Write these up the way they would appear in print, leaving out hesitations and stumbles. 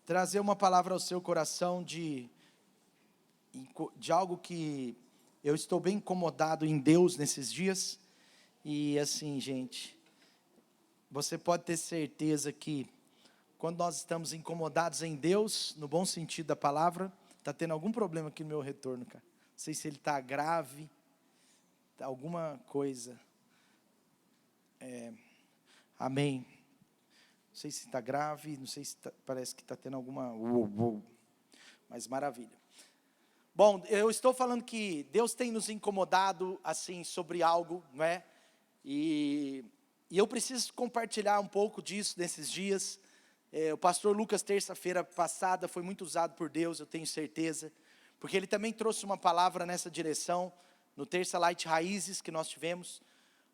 trazer uma palavra ao seu coração de algo que eu estou bem incomodado em Deus nesses dias. E assim, gente, você pode ter certeza que quando nós estamos incomodados em Deus, no bom sentido da palavra, está tendo algum problema aqui no meu retorno, cara. Não sei se ele está grave, alguma coisa. Amém. Não sei se está grave, não sei se parece que está tendo alguma... Mas maravilha. Bom, eu estou falando que Deus tem nos incomodado, assim, sobre algo, não é? E eu preciso compartilhar um pouco disso nesses dias. O pastor Lucas, terça-feira passada, foi muito usado por Deus, eu tenho certeza. Porque ele também trouxe uma palavra nessa direção, no Terça Light Raízes que nós tivemos,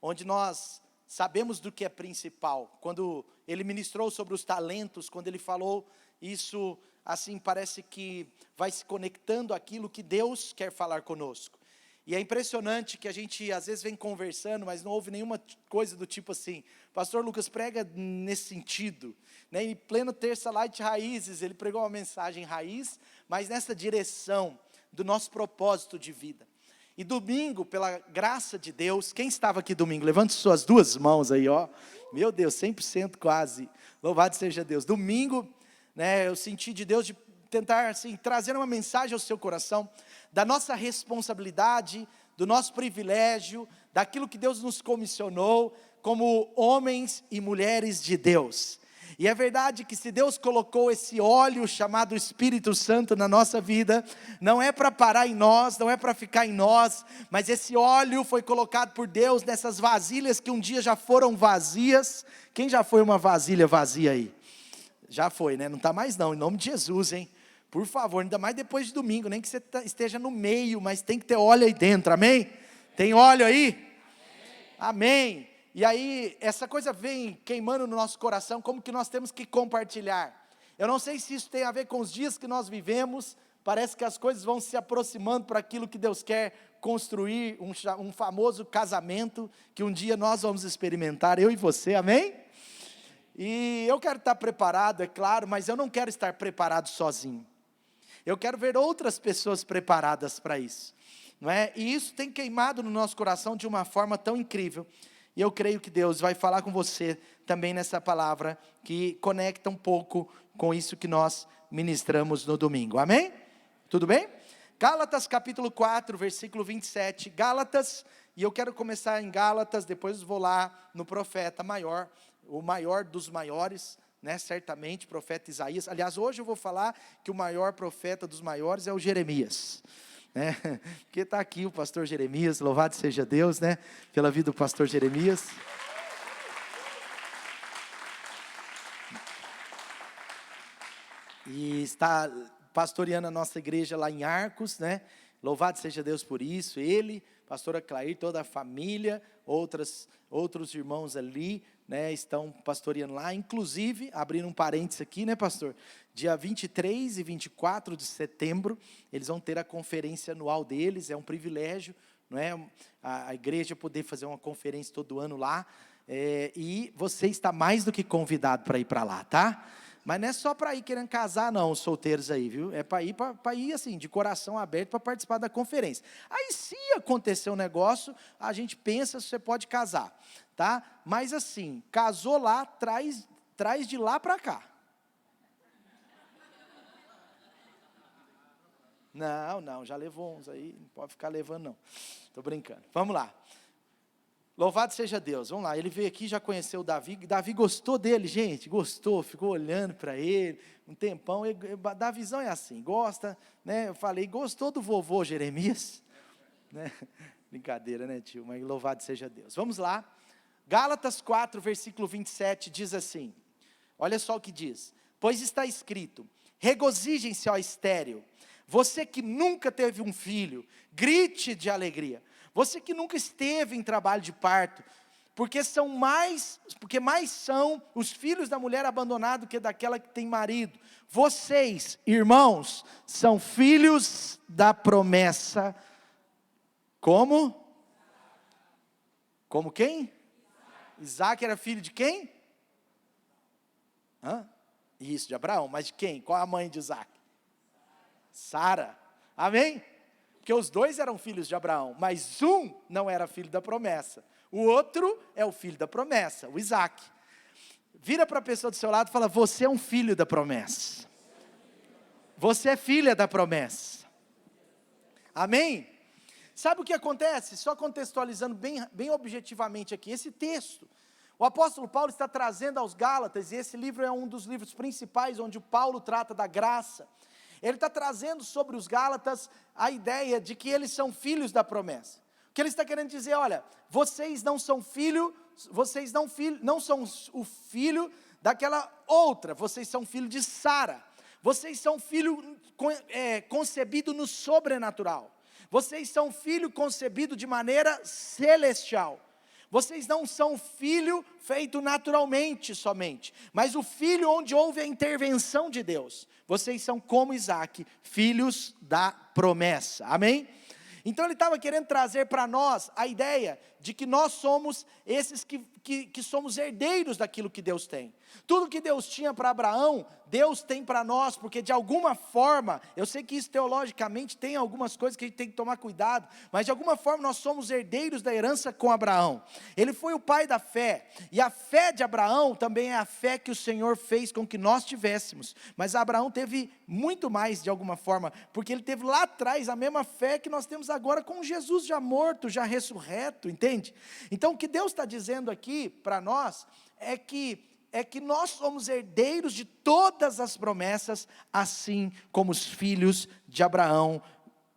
onde nós sabemos do que é principal. Quando ele ministrou sobre os talentos, quando ele falou isso, assim, parece que vai se conectando àquilo que Deus quer falar conosco. E é impressionante que a gente, às vezes, vem conversando, mas não houve nenhuma coisa do tipo assim, pastor Lucas prega nesse sentido, né? Em pleno Terça Light Raízes, ele pregou uma mensagem raiz, mas nessa direção do nosso propósito de vida. E domingo, pela graça de Deus, quem estava aqui domingo? Levante suas duas mãos aí, ó. Meu Deus, 100% quase. Louvado seja Deus. Domingo, né, eu senti de Deus de tentar, assim, trazer uma mensagem ao seu coração, da nossa responsabilidade, do nosso privilégio, daquilo que Deus nos comissionou, como homens e mulheres de Deus. E é verdade que se Deus colocou esse óleo chamado Espírito Santo na nossa vida, não é para parar em nós, não é para ficar em nós, mas esse óleo foi colocado por Deus nessas vasilhas que um dia já foram vazias. Quem já foi uma vasilha vazia aí? Já foi, né? Não está mais não, em nome de Jesus, hein? Por favor, ainda mais depois de domingo, nem que você esteja no meio, mas tem que ter óleo aí dentro, amém? Tem óleo aí? Amém. E aí, essa coisa vem queimando no nosso coração, como que nós temos que compartilhar. Eu não sei se isso tem a ver com os dias que nós vivemos, parece que as coisas vão se aproximando para aquilo que Deus quer construir, um famoso casamento, que um dia nós vamos experimentar, eu e você, amém? E eu quero estar preparado, é claro, mas eu não quero estar preparado sozinho. Eu quero ver outras pessoas preparadas para isso, não é? E isso tem queimado no nosso coração de uma forma tão incrível. E eu creio que Deus vai falar com você também nessa palavra, que conecta um pouco com isso que nós ministramos no domingo, amém? Tudo bem? Gálatas capítulo 4, versículo 27, Gálatas, e eu quero começar em Gálatas, depois vou lá no profeta maior, o maior dos maiores, né, certamente, profeta Isaías. Aliás, hoje eu vou falar que o maior profeta dos maiores é o Jeremias, né? Porque está aqui o pastor Jeremias, louvado seja Deus, né, pela vida do pastor Jeremias. E está pastoreando a nossa igreja lá em Arcos, né? Louvado seja Deus por isso. Ele, pastora Clair, toda a família, outros irmãos ali, né, estão pastoreando lá, inclusive, abrindo um parênteses aqui, né, pastor? Dia 23 e 24 de setembro, eles vão ter a conferência anual deles, é um privilégio, não é? A igreja poder fazer uma conferência todo ano lá, e você está mais do que convidado para ir para lá, tá? Mas não é só para ir querendo casar não, os solteiros aí, viu? É para ir assim, de coração aberto para participar da conferência. Aí se acontecer um negócio, a gente pensa se você pode casar, tá? Mas assim, casou lá, traz de lá para cá. Não, já levou uns aí, não pode ficar levando não. Estou brincando, vamos lá. Louvado seja Deus, vamos lá, ele veio aqui, já conheceu o Davi gostou dele, gente, gostou, ficou olhando para ele, um tempão, Davizão é assim, gosta, né, eu falei, gostou do vovô Jeremias, né, brincadeira, né, tio, mas louvado seja Deus. Vamos lá, Gálatas 4, versículo 27, diz assim, olha só o que diz, pois está escrito, regozijem-se, ó estéril, você que nunca teve um filho, grite de alegria, você que nunca esteve em trabalho de parto, porque mais são os filhos da mulher abandonada que daquela que tem marido. Vocês, irmãos, são filhos da promessa. Como? Como quem? Isaac era filho de quem? Isso, de Abraão, mas de quem? Qual a mãe de Isaac? Sara, amém? Porque os dois eram filhos de Abraão, mas um não era filho da promessa, o outro é o filho da promessa, o Isaac. Vira para a pessoa do seu lado e fala: você é um filho da promessa, você é filha da promessa, amém? Sabe o que acontece? Só contextualizando bem objetivamente aqui, esse texto, o apóstolo Paulo está trazendo aos Gálatas, e esse livro é um dos livros principais, onde o Paulo trata da graça. Ele está trazendo sobre os Gálatas a ideia de que eles são filhos da promessa. O que ele está querendo dizer: olha, vocês não são filho, não são o filho daquela outra, vocês são filho de Sara, vocês são filho concebido no sobrenatural, vocês são filho concebido de maneira celestial. Vocês não são filho feito naturalmente somente, mas o filho onde houve a intervenção de Deus. Vocês são como Isaac, filhos da promessa, amém? Então ele estava querendo trazer para nós a ideia de que nós somos esses que somos herdeiros daquilo que Deus tem. Tudo que Deus tinha para Abraão, Deus tem para nós, porque de alguma forma, eu sei que isso teologicamente tem algumas coisas que a gente tem que tomar cuidado, mas de alguma forma nós somos herdeiros da herança com Abraão. Ele foi o pai da fé, e a fé de Abraão também é a fé que o Senhor fez com que nós tivéssemos, mas Abraão teve muito mais de alguma forma, porque ele teve lá atrás a mesma fé que nós temos agora com Jesus já morto, já ressurreto, entende? Então o que Deus está dizendo aqui para nós é que nós somos herdeiros de todas as promessas, assim como os filhos de Abraão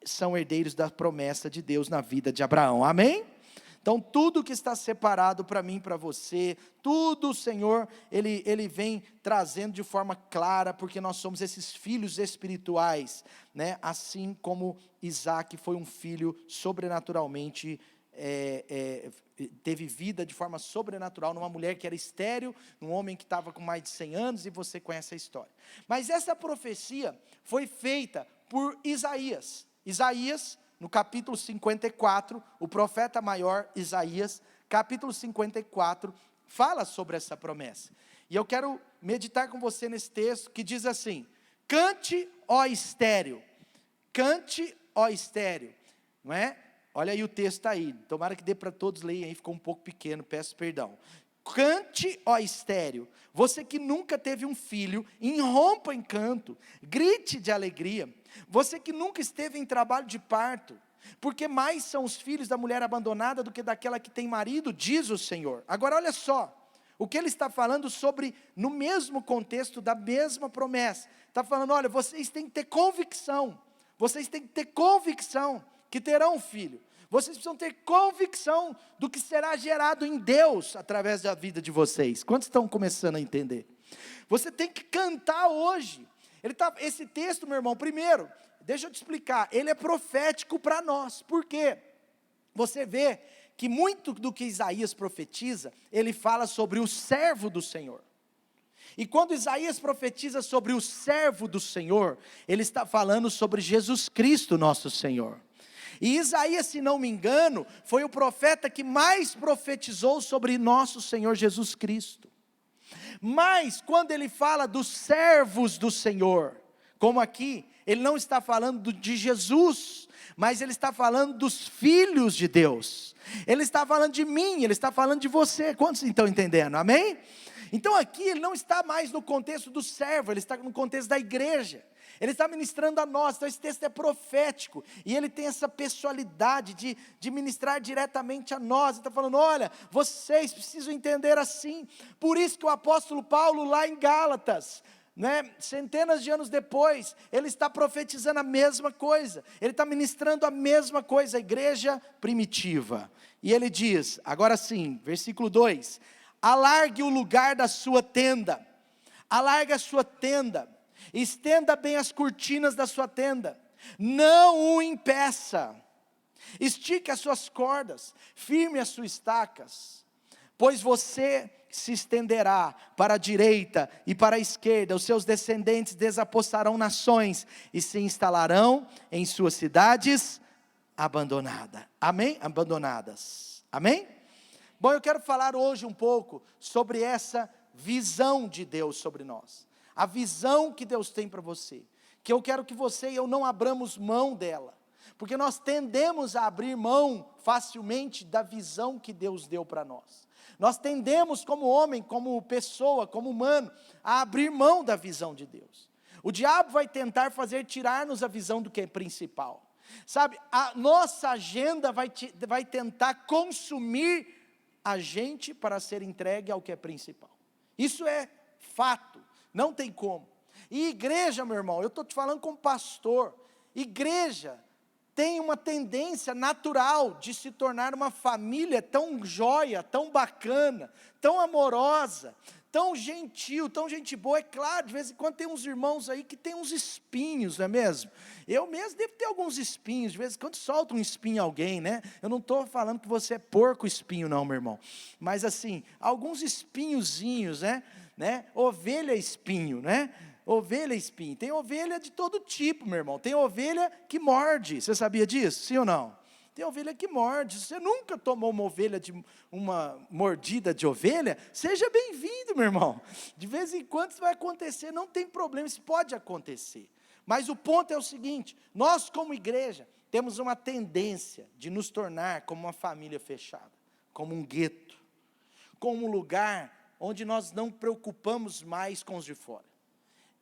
são herdeiros da promessa de Deus na vida de Abraão, amém? Então tudo que está separado para mim, para você, tudo o Senhor, Ele vem trazendo de forma clara, porque nós somos esses filhos espirituais, né? Assim como Isaac foi um filho sobrenaturalmente, teve vida de forma sobrenatural, numa mulher que era estéril, num homem que estava com mais de 100 anos, e você conhece a história. Mas essa profecia foi feita por Isaías, no capítulo 54, o profeta maior Isaías, capítulo 54, fala sobre essa promessa, e eu quero meditar com você nesse texto, que diz assim: cante, ó estéril, não é? Olha aí o texto aí, tomara que dê para todos lerem aí, ficou um pouco pequeno, peço perdão. Cante, ó estéril, você que nunca teve um filho, irrompa em canto, grite de alegria, você que nunca esteve em trabalho de parto, porque mais são os filhos da mulher abandonada do que daquela que tem marido, diz o Senhor. Agora olha só, o que ele está falando sobre, no mesmo contexto da mesma promessa, está falando: olha, vocês têm que ter convicção que terão um filho, vocês precisam ter convicção do que será gerado em Deus, através da vida de vocês. Quantos estão começando a entender? Você tem que cantar hoje. Esse texto, meu irmão, primeiro, deixa eu te explicar, ele é profético para nós. Por quê? Você vê que muito do que Isaías profetiza, ele fala sobre o servo do Senhor. E quando Isaías profetiza sobre o servo do Senhor, ele está falando sobre Jesus Cristo, nosso Senhor. E Isaías, se não me engano, foi o profeta que mais profetizou sobre nosso Senhor Jesus Cristo. Mas quando ele fala dos servos do Senhor, como aqui, ele não está falando de Jesus, mas ele está falando dos filhos de Deus. Ele está falando de mim, ele está falando de você. Quantos estão entendendo? Amém? Então aqui ele não está mais no contexto do servo, ele está no contexto da igreja. Ele está ministrando a nós. Então esse texto é profético, e ele tem essa pessoalidade de ministrar diretamente a nós. Ele está falando: olha, vocês precisam entender assim. Por isso que o apóstolo Paulo, lá em Gálatas, né, centenas de anos depois, ele está profetizando a mesma coisa, ele está ministrando a mesma coisa, a igreja primitiva. E ele diz, agora sim, versículo 2: alargue o lugar da sua tenda, alargue a sua tenda, estenda bem as cortinas da sua tenda, não o impeça, estique as suas cordas, firme as suas estacas, pois você se estenderá para a direita e para a esquerda, os seus descendentes desapossarão nações e se instalarão em suas cidades abandonadas. Amém? Abandonadas. Amém? Bom, eu quero falar hoje um pouco sobre essa visão de Deus sobre nós. a visão que Deus tem para você, que eu quero que você e eu não abramos mão dela, porque nós tendemos a abrir mão facilmente da visão que Deus deu para nós. Nós tendemos como homem, como pessoa, como humano, a abrir mão da visão de Deus. O diabo vai tentar tirar-nos a visão do que é principal. Sabe, a nossa agenda vai tentar consumir a gente para ser entregue ao que é principal. Isso é fato, não tem como. E igreja, meu irmão, eu estou te falando como pastor, igreja tem uma tendência natural de se tornar uma família tão jóia, tão bacana, tão amorosa, tão gentil, tão gente boa. É claro, de vez em quando tem uns irmãos aí que tem uns espinhos, não é mesmo? Eu mesmo devo ter alguns espinhos, de vez em quando solta um espinho em alguém, né? Eu não estou falando que você é porco espinho não, meu irmão, mas assim, alguns espinhozinhos, né? Ovelha espinho, né? Ovelha espinho, tem ovelha de todo tipo, meu irmão, tem ovelha que morde, você sabia disso, sim ou não? Tem ovelha que morde. Se você nunca tomou uma mordida de ovelha, seja bem-vindo, meu irmão. De vez em quando isso vai acontecer, não tem problema, isso pode acontecer. Mas o ponto é o seguinte, nós como igreja, temos uma tendência de nos tornar como uma família fechada, como um gueto, como um lugar onde nós não preocupamos mais com os de fora.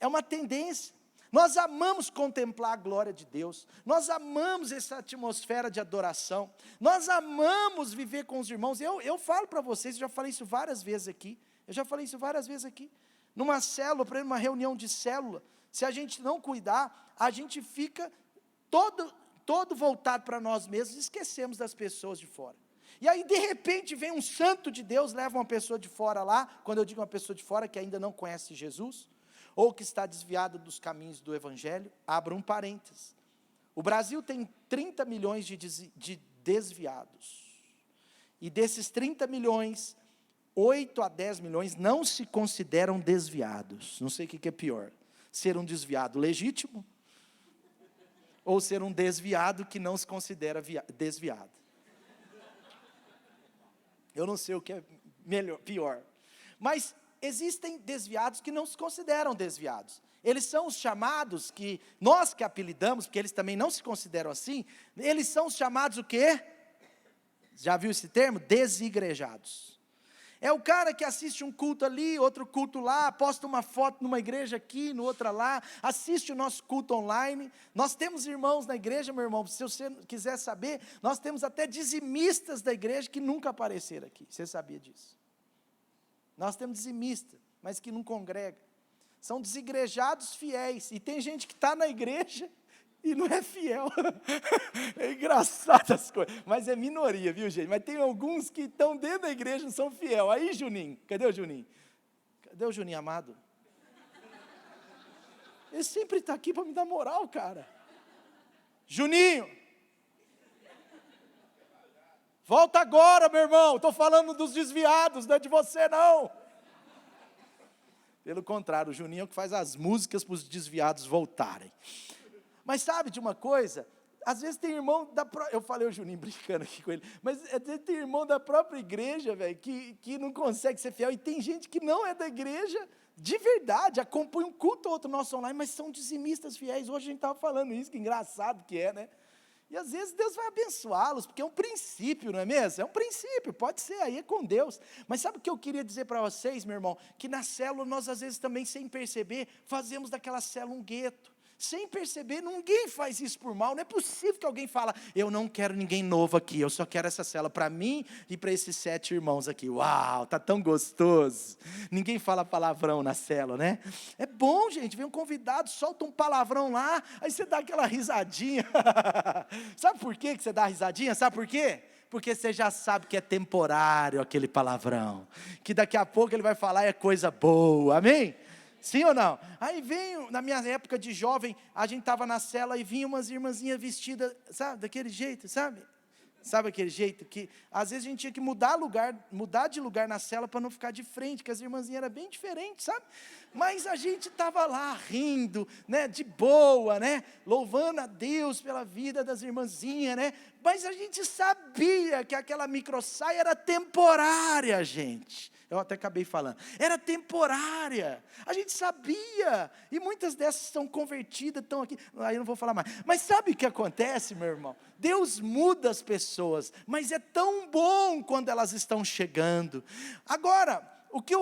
É uma tendência. Nós amamos contemplar a glória de Deus, nós amamos essa atmosfera de adoração, nós amamos viver com os irmãos. Eu falo para vocês, eu já falei isso várias vezes aqui, numa célula, numa reunião de célula, se a gente não cuidar, a gente fica todo voltado para nós mesmos, esquecemos das pessoas de fora. E aí de repente vem um santo de Deus, leva uma pessoa de fora lá, quando eu digo uma pessoa de fora que ainda não conhece Jesus, ou que está desviado dos caminhos do Evangelho, abra um parênteses. O Brasil tem 30 milhões de desviados, e desses 30 milhões, 8 a 10 milhões não se consideram desviados. Não sei o que é pior, ser um desviado legítimo, ou ser um desviado que não se considera desviado. Eu não sei o que é pior, mas existem desviados que não se consideram desviados. Eles são os chamados, que nós que apelidamos, porque eles também não se consideram assim, eles são os chamados o quê? Já viu esse termo? Desigrejados. É o cara que assiste um culto ali, outro culto lá, posta uma foto numa igreja aqui, no outra lá, assiste o nosso culto online. Nós temos irmãos na igreja, meu irmão, se você quiser saber, nós temos até dizimistas da igreja que nunca apareceram aqui. Você sabia disso? Nós temos dizimistas, mas que não congrega. São desigrejados fiéis. E tem gente que está na igreja e não é fiel. É engraçado as coisas. Mas é minoria, viu, gente? Mas tem alguns que estão dentro da igreja e não são fiel. Aí, Juninho, cadê o Juninho? Cadê o Juninho amado? Ele sempre está aqui para me dar moral, cara. Juninho! Volta agora, meu irmão, estou falando dos desviados, não é de você não. Pelo contrário, o Juninho é o que faz as músicas para os desviados voltarem. Mas sabe de uma coisa? Às vezes tem irmão eu falei o Juninho brincando aqui com ele, mas tem irmão da própria igreja, velho, que não consegue ser fiel, e tem gente que não é da igreja, de verdade, acompanha um culto ou outro nosso online, mas são dizimistas fiéis. Hoje a gente estava falando isso, que engraçado que é, né? E às vezes Deus vai abençoá-los, porque é um princípio, não é mesmo? É um princípio, pode ser, aí é com Deus. Mas sabe o que eu queria dizer para vocês, meu irmão? Que na célula nós às vezes também, sem perceber, fazemos daquela célula um gueto. Sem perceber, ninguém faz isso por mal. Não é possível que alguém fala, eu não quero ninguém novo aqui, eu só quero essa célula para mim e para esses 7 irmãos aqui. Uau, tá tão gostoso. Ninguém fala palavrão na célula, né? É bom, gente, vem um convidado, solta um palavrão lá, aí você dá aquela risadinha. Sabe por quê que você dá a risadinha? Sabe por quê? Porque você já sabe que é temporário aquele palavrão, que daqui a pouco ele vai falar é coisa boa, amém? Sim ou não? Aí vem, na minha época de jovem, a gente estava na cela e vinha umas irmãzinhas vestidas, sabe, daquele jeito, sabe? Sabe aquele jeito que, às vezes a gente tinha que mudar de lugar na cela para não ficar de frente, porque as irmãzinhas eram bem diferentes, sabe? Mas a gente estava lá rindo, né, de boa, né, louvando a Deus pela vida das irmãzinhas, né? Mas a gente sabia que aquela microsaia era temporária, gente. Eu até acabei falando. Era temporária. A gente sabia. E muitas dessas estão convertidas, estão aqui. Aí eu não vou falar mais. Mas sabe o que acontece, meu irmão? Deus muda as pessoas, mas é tão bom quando elas estão chegando. Agora, o que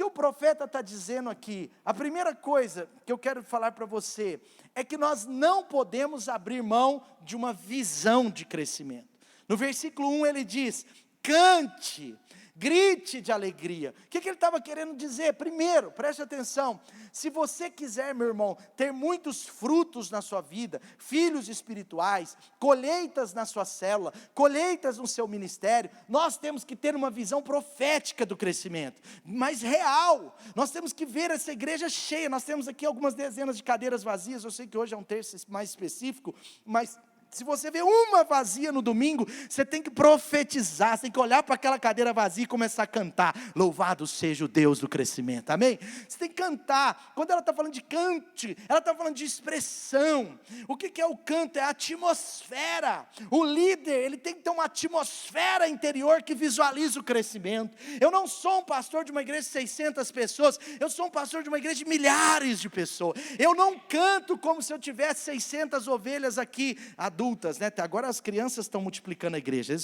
o profeta está dizendo aqui, a primeira coisa que eu quero falar para você, é que nós não podemos abrir mão de uma visão de crescimento. No versículo 1 ele diz, cante, grite de alegria. O que ele estava querendo dizer? Primeiro, preste atenção, se você quiser, meu irmão, ter muitos frutos na sua vida, filhos espirituais, colheitas na sua célula, colheitas no seu ministério, nós temos que ter uma visão profética do crescimento, mas real. Nós temos que ver essa igreja cheia. Nós temos aqui algumas dezenas de cadeiras vazias. Eu sei que hoje é um terço mais específico, mas se você vê uma vazia no domingo, você tem que profetizar, você tem que olhar para aquela cadeira vazia e começar a cantar, louvado seja o Deus do crescimento, amém? Você tem que cantar. Quando ela está falando de cante, ela está falando de expressão. O que é o canto? É a atmosfera. O líder, ele tem que ter uma atmosfera interior que visualiza o crescimento. Eu não sou um pastor de uma igreja de 600 pessoas, eu sou um pastor de uma igreja de milhares de pessoas. Eu não canto como se eu tivesse 600 ovelhas aqui, adultas, né? Agora as crianças estão multiplicando a igreja.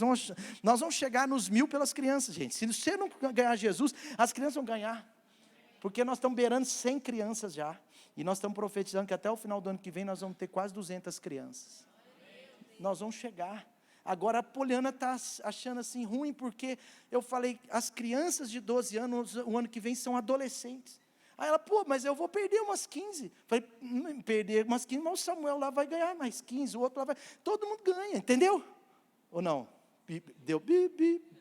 Nós vamos chegar nos 1000 pelas crianças, gente. Se você não ganhar Jesus, as crianças vão ganhar. Porque nós estamos beirando 100 crianças já. E nós estamos profetizando que até o final do ano que vem nós vamos ter quase 200 crianças. Nós vamos chegar. Agora a Poliana está achando assim ruim, porque eu falei, as crianças de 12 anos, o ano que vem são adolescentes. Aí ela, mas eu vou perder umas 15. Falei, perder umas 15, mas o Samuel lá vai ganhar mais 15, o outro lá vai. Todo mundo ganha, entendeu? Ou não? Deu bi,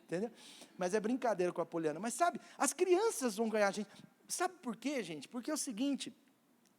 entendeu? Mas é brincadeira com a Poliana. Mas sabe, as crianças vão ganhar a gente. Sabe por quê, gente? Porque é o seguinte,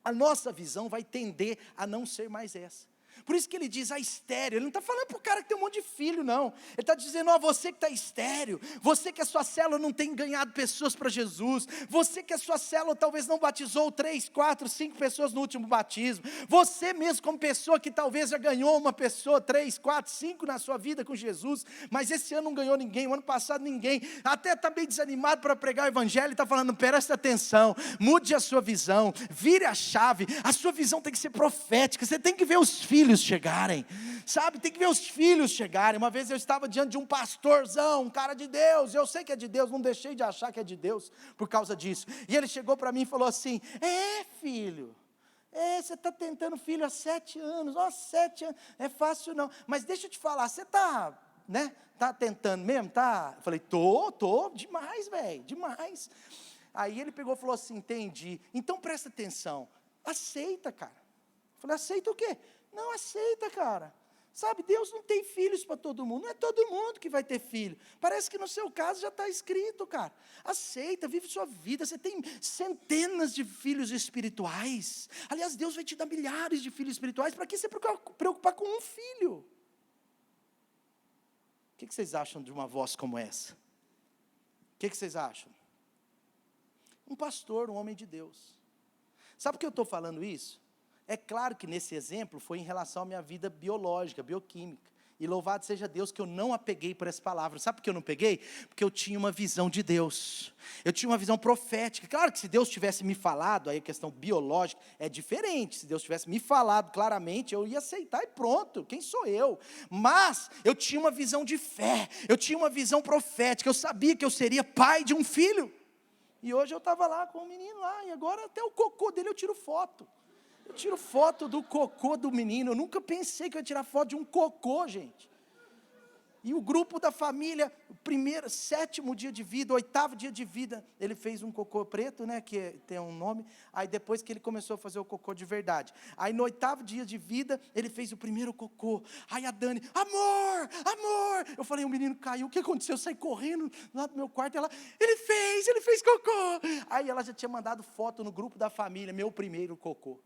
a nossa visão vai tender a não ser mais essa. Por isso que ele diz a estéreo. Ele não está falando para o cara que tem um monte de filho, não. Ele está dizendo, você que está estéreo, você que a sua célula não tem ganhado pessoas para Jesus, você que a sua célula talvez não batizou 3, 4, 5 pessoas no último batismo, você mesmo como pessoa que talvez já ganhou uma pessoa, 3, 4, 5 na sua vida com Jesus, mas esse ano não ganhou ninguém, o ano passado ninguém, até está bem desanimado para pregar o evangelho, e está falando, presta atenção, mude a sua visão, vire a chave, a sua visão tem que ser profética, você tem que ver os filhos chegarem, sabe, tem que ver os filhos chegarem. Uma vez eu estava diante de um pastorzão, um cara de Deus, eu sei que é de Deus, não deixei de achar que é de Deus, por causa disso, e ele chegou para mim e falou assim, filho, você está tentando filho há 7 anos, 7 anos, é fácil não, mas deixa eu te falar, você está, está tentando mesmo, tá? Eu falei, tô, demais, velho, demais. Aí ele pegou e falou assim, entendi, então presta atenção, aceita, cara. Eu falei, aceita o quê? Não, aceita, cara. Sabe, Deus não tem filhos para todo mundo, não é todo mundo que vai ter filho. Parece que no seu caso já está escrito, cara. Aceita, vive sua vida, você tem centenas de filhos espirituais. Aliás, Deus vai te dar milhares de filhos espirituais, para que você preocupar com um filho? O que vocês acham de uma voz como essa? O que vocês acham? Um pastor, um homem de Deus. Sabe por que eu estou falando isso? É claro que nesse exemplo foi em relação à minha vida biológica, bioquímica. E louvado seja Deus que eu não apeguei por essa palavra. Sabe por que eu não peguei? Porque eu tinha uma visão de Deus. Eu tinha uma visão profética. Claro que se Deus tivesse me falado, aí a questão biológica é diferente. Se Deus tivesse me falado claramente, eu ia aceitar e pronto. Quem sou eu? Mas eu tinha uma visão de fé. Eu tinha uma visão profética. Eu sabia que eu seria pai de um filho. E hoje eu estava lá com o menino lá. E agora até o cocô dele eu tiro foto. Eu tiro foto do cocô do menino. Eu nunca pensei que eu ia tirar foto de um cocô, gente. E o grupo da família, o primeiro, 7º dia de vida, 8º dia de vida, ele fez um cocô preto, que tem um nome. Aí depois que ele começou a fazer o cocô de verdade. Aí no 8º dia de vida, ele fez o primeiro cocô. Aí a Dani, amor. Eu falei, o menino caiu, o que aconteceu? Eu saí correndo lá do meu quarto, ela, ele fez cocô. Aí ela já tinha mandado foto no grupo da família, meu primeiro cocô.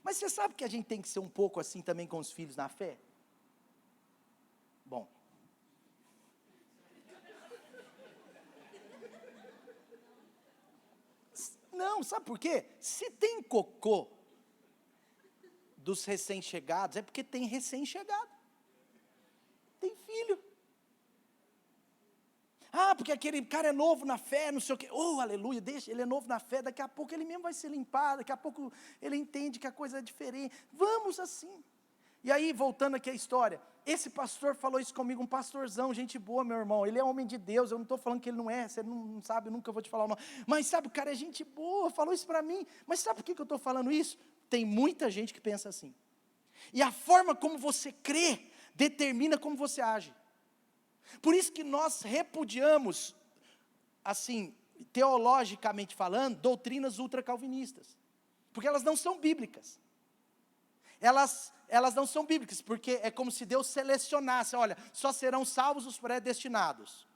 Mas você sabe que a gente tem que ser um pouco assim também com os filhos na fé? Bom. Não, sabe por quê? Se tem cocô dos recém-chegados, é porque tem recém-chegado. Tem filho. Ah, porque aquele cara é novo na fé, não sei o quê. Oh, aleluia, deixa, ele é novo na fé, daqui a pouco ele mesmo vai se limpar, daqui a pouco ele entende que a coisa é diferente. Vamos assim. E aí, voltando aqui à história, esse pastor falou isso comigo, um pastorzão, gente boa, meu irmão, ele é homem de Deus, eu não estou falando que ele não é, você não sabe, eu nunca vou te falar o nome, mas sabe, o cara é gente boa, falou isso para mim, mas sabe por que eu estou falando isso? Tem muita gente que pensa assim, e a forma como você crê, determina como você age, por isso que nós repudiamos, assim, teologicamente falando, doutrinas ultracalvinistas, porque elas não são bíblicas. Elas não são bíblicas, porque é como se Deus selecionasse, olha, só serão salvos os predestinados.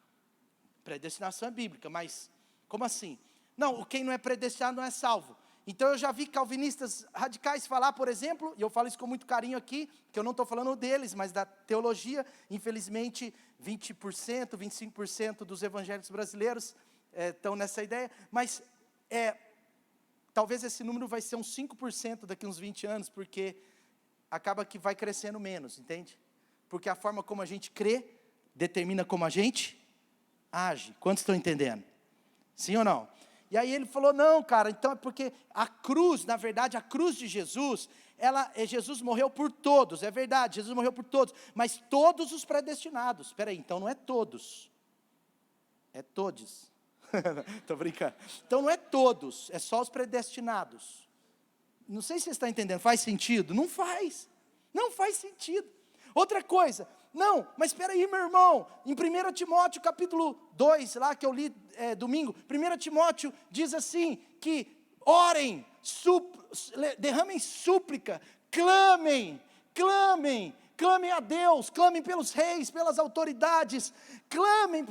Predestinação é bíblica, mas como assim? Não, quem não é predestinado não é salvo. Então eu já vi calvinistas radicais falar, por exemplo, e eu falo isso com muito carinho aqui, que eu não estou falando deles, mas da teologia, infelizmente 20%, 25% dos evangélicos brasileiros estão nessa ideia, mas talvez esse número vai ser uns 5% daqui a uns 20 anos, porque acaba que vai crescendo menos, entende? Porque a forma como a gente crê, determina como a gente age. Quantos estão entendendo? Sim ou não? E aí ele falou, não cara, então é porque a cruz, na verdade a cruz de Jesus, Jesus morreu por todos, é verdade, Jesus morreu por todos, mas todos os predestinados. Espera aí, então não é todos, é todos. Estou brincando. Então não é todos, é só os predestinados. Não sei se você está entendendo, faz sentido? Não faz sentido. Outra coisa, não, mas espera aí meu irmão, em 1 Timóteo capítulo 2, lá que eu li domingo, 1 Timóteo diz assim, que orem, derramem súplica, clamem a Deus, clamem pelos reis, pelas autoridades, clamem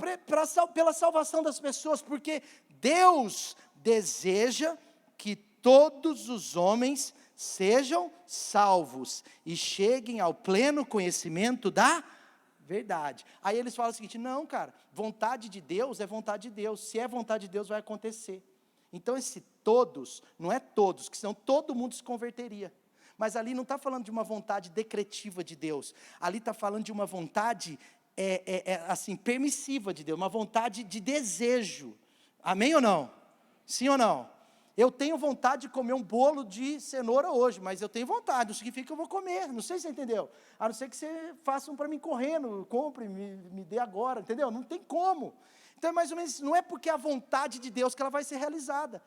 pela salvação das pessoas, porque Deus deseja que todos os homens sejam salvos e cheguem ao pleno conhecimento da verdade. Aí eles falam o seguinte, não cara, vontade de Deus é vontade de Deus, se é vontade de Deus vai acontecer. Então esse todos, não é todos, que senão todo mundo se converteria. Mas ali não está falando de uma vontade decretiva de Deus, ali está falando de uma vontade assim, permissiva de Deus, uma vontade de desejo. Amém ou não? Sim ou não? Eu tenho vontade de comer um bolo de cenoura hoje, mas eu tenho vontade, não significa que eu vou comer, não sei se você entendeu. A não ser que você faça um para mim correndo, compre, me dê agora, entendeu? Não tem como. Então é mais ou menos, não é porque é a vontade de Deus que ela vai ser realizada.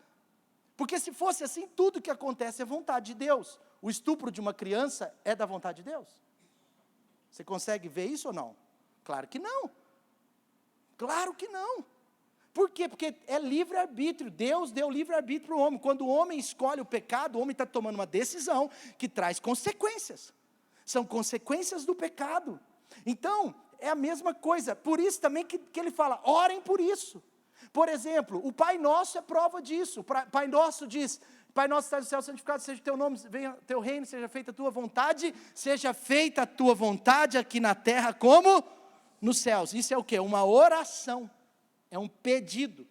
Porque se fosse assim, tudo que acontece é vontade de Deus. O estupro de uma criança é da vontade de Deus? Você consegue ver isso ou não? Claro que não. Claro que não. Por quê? Porque é livre-arbítrio. Deus deu livre-arbítrio para o homem. Quando o homem escolhe o pecado, o homem está tomando uma decisão que traz consequências. São consequências do pecado. Então, é a mesma coisa. Por isso também que ele fala, orem por isso. Por exemplo, o Pai Nosso é prova disso. O Pai Nosso diz, Pai Nosso que está no céu, santificado seja o teu nome, venha o teu reino, seja feita a tua vontade, seja feita a tua vontade aqui na terra como nos céus. Isso é o quê? Uma oração. É um pedido,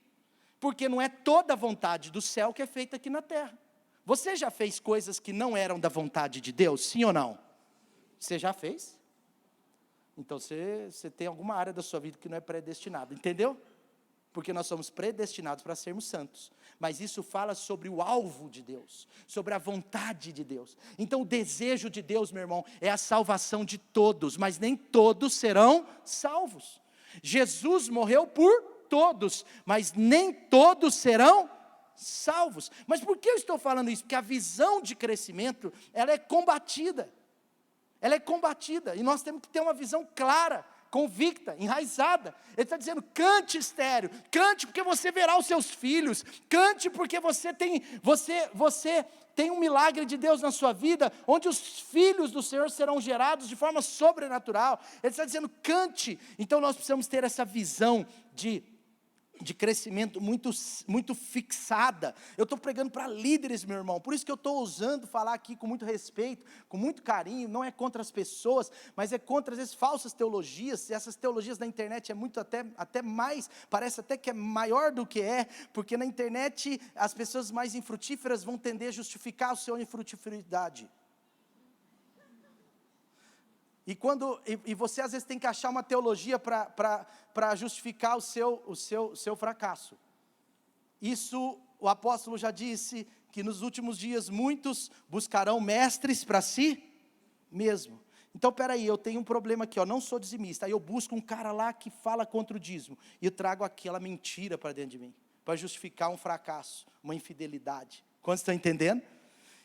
porque não é toda a vontade do céu que é feita aqui na terra. Você já fez coisas que não eram da vontade de Deus, sim ou não? Você já fez? Então você tem alguma área da sua vida que não é predestinada, entendeu? Porque nós somos predestinados para sermos santos, mas isso fala sobre o alvo de Deus, sobre a vontade de Deus. Então o desejo de Deus, meu irmão, é a salvação de todos, mas nem todos serão salvos. Jesus morreu por todos, mas nem todos serão salvos. Mas por que eu estou falando isso? Porque a visão de crescimento, ela é combatida, e nós temos que ter uma visão clara, convicta, enraizada. Ele está dizendo, cante estéreo, cante porque você verá os seus filhos, cante porque você tem um milagre de Deus na sua vida, onde os filhos do Senhor serão gerados de forma sobrenatural. Ele está dizendo, cante. Então nós precisamos ter essa visão de crescimento muito fixada. Eu estou pregando para líderes, meu irmão, por isso que eu estou ousando falar aqui com muito respeito, com muito carinho, não é contra as pessoas, mas é contra às vezes falsas teologias, e essas teologias na internet é muito até mais, parece até que é maior do que é, porque na internet as pessoas mais infrutíferas vão tender a justificar a sua infrutiferidade. E você às vezes tem que achar uma teologia para justificar o seu fracasso. Isso o apóstolo já disse, que nos últimos dias muitos buscarão mestres para si mesmo. Então peraí, eu tenho um problema aqui, não sou dizimista, aí eu busco um cara lá que fala contra o dízimo, e eu trago aquela mentira para dentro de mim, para justificar um fracasso, uma infidelidade. Quantos estão entendendo?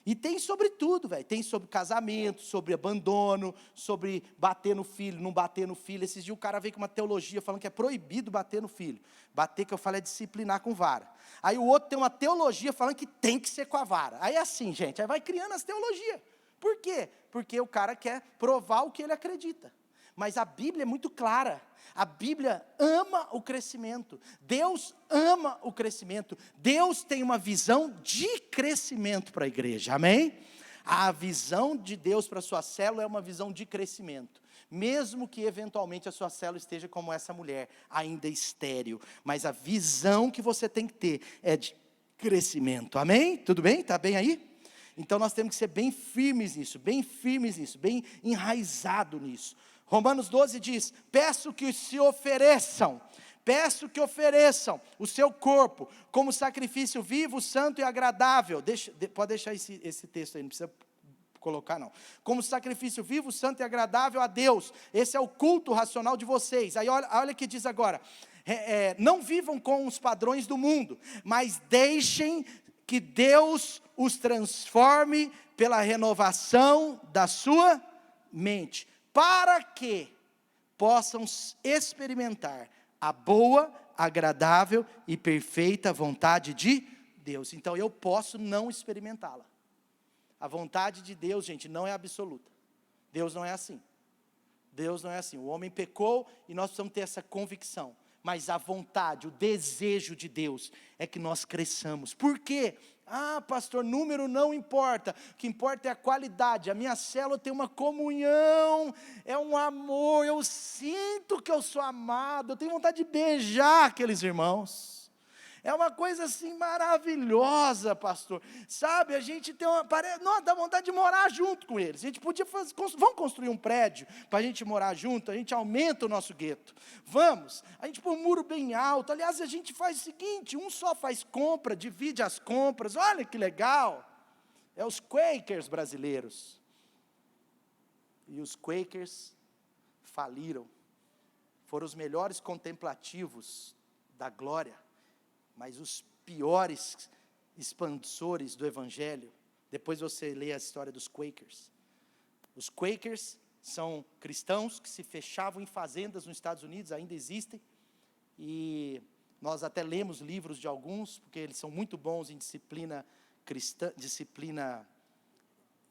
E tem sobre tudo, velho. Tem sobre casamento, sobre abandono, sobre bater no filho, não bater no filho. Esses dias o cara veio com uma teologia falando que é proibido bater no filho. Bater, que eu falo, é disciplinar com vara. Aí o outro tem uma teologia falando que tem que ser com a vara. Aí é assim, gente, aí vai criando as teologias. Por quê? Porque o cara quer provar o que ele acredita. Mas a Bíblia é muito clara. A Bíblia ama o crescimento. Deus ama o crescimento. Deus tem uma visão de crescimento para a igreja. Amém? A visão de Deus para a sua célula é uma visão de crescimento. Mesmo que eventualmente a sua célula esteja como essa mulher, ainda estéril. Mas a visão que você tem que ter é de crescimento. Amém? Tudo bem? Está bem aí? Então nós temos que ser bem firmes nisso, bem enraizado nisso. Romanos 12 diz, peço que ofereçam o seu corpo como sacrifício vivo, santo e agradável. Pode deixar esse texto aí, não precisa colocar não. Como sacrifício vivo, santo e agradável a Deus. Esse é o culto racional de vocês. Aí olha o que diz agora. Não vivam com os padrões do mundo, mas deixem que Deus os transforme pela renovação da sua mente, para que possam experimentar a boa, agradável e perfeita vontade de Deus. Então eu posso não experimentá-la. A vontade de Deus, gente, não é absoluta. Deus não é assim. Deus não é assim. O homem pecou e nós precisamos ter essa convicção. Mas a vontade, o desejo de Deus é que nós cresçamos. Por quê? Pastor, número não importa. O que importa é a qualidade. A minha célula tem uma comunhão, é um amor. Eu sinto que eu sou amado. Eu tenho vontade de beijar aqueles irmãos. É uma coisa assim maravilhosa, pastor. Sabe, a gente tem dá vontade de morar junto com eles. A gente podia vamos construir um prédio para a gente morar junto, a gente aumenta o nosso gueto. Vamos, a gente põe um muro bem alto. Aliás, a gente faz o seguinte, um só faz compra, divide as compras. Olha que legal. É os Quakers brasileiros. E os Quakers faliram. Foram os melhores contemplativos da glória. Mas os piores expansores do Evangelho, depois você lê a história dos Quakers. Os Quakers são cristãos que se fechavam em fazendas nos Estados Unidos, ainda existem, e nós até lemos livros de alguns, porque eles são muito bons em disciplina cristã, disciplina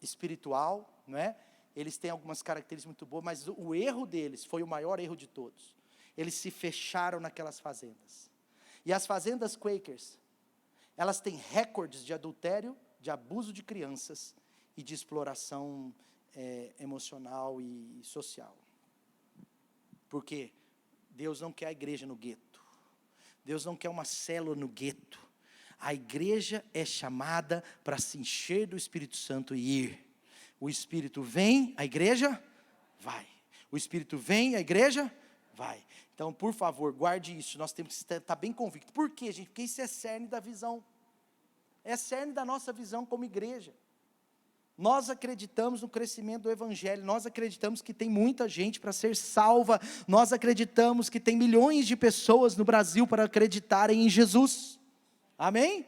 espiritual, não é? Eles têm algumas características muito boas, mas o erro deles foi o maior erro de todos. Eles se fecharam naquelas fazendas. E as fazendas Quakers, elas têm recordes de adultério, de abuso de crianças e de exploração emocional e social. Porque Deus não quer a igreja no gueto. Deus não quer uma célula no gueto. A igreja é chamada para se encher do Espírito Santo e ir. O Espírito vem, a igreja vai. O Espírito vem, a igreja vai. Então, por favor, guarde isso, nós temos que estar bem convictos. Por quê, gente? Porque isso é cerne da visão. É cerne da nossa visão como igreja. Nós acreditamos no crescimento do Evangelho, nós acreditamos que tem muita gente para ser salva, nós acreditamos que tem milhões de pessoas no Brasil para acreditarem em Jesus. Amém?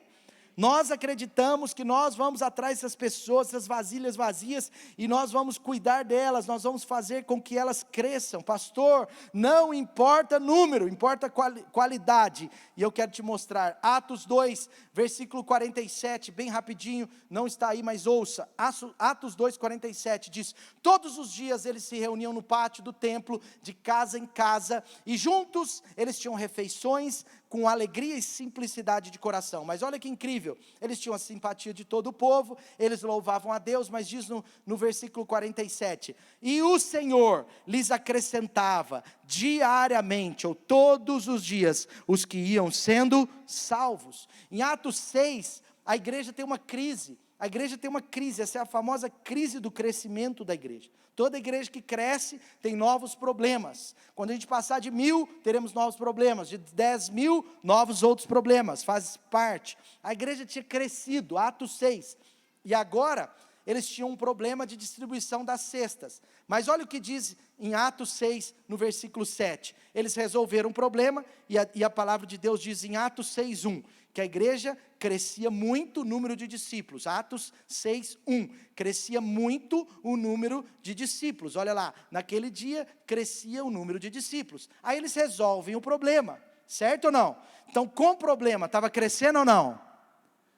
Nós acreditamos que nós vamos atrás dessas pessoas, essas vasilhas vazias, e nós vamos cuidar delas, nós vamos fazer com que elas cresçam. Pastor, não importa número, importa qualidade. E eu quero te mostrar, Atos 2, versículo 47, bem rapidinho, não está aí, mas ouça. Atos 2, 47 diz, todos os dias eles se reuniam no pátio do templo, de casa em casa, e juntos eles tinham refeições, com alegria e simplicidade de coração. Mas olha que incrível, eles tinham a simpatia de todo o povo, eles louvavam a Deus, mas diz no versículo 47, e o Senhor lhes acrescentava diariamente, ou todos os dias, os que iam sendo salvos. Em Atos 6, a igreja tem uma crise, A igreja tem uma crise, essa é a famosa crise do crescimento da igreja. Toda igreja que cresce tem novos problemas. Quando a gente passar de 1.000, teremos novos problemas. De 10.000, novos outros problemas. Faz parte. A igreja tinha crescido, Atos 6. E agora, eles tinham um problema de distribuição das cestas. Mas olha o que diz em Atos 6, no versículo 7. Eles resolveram um problema, e a palavra de Deus diz em Atos 6:1, que a igreja crescia muito o número de discípulos. Atos 6:1, crescia muito o número de discípulos. Olha lá, naquele dia crescia o número de discípulos. Aí eles resolvem o problema, certo ou não? Então, com o problema, estava crescendo ou não?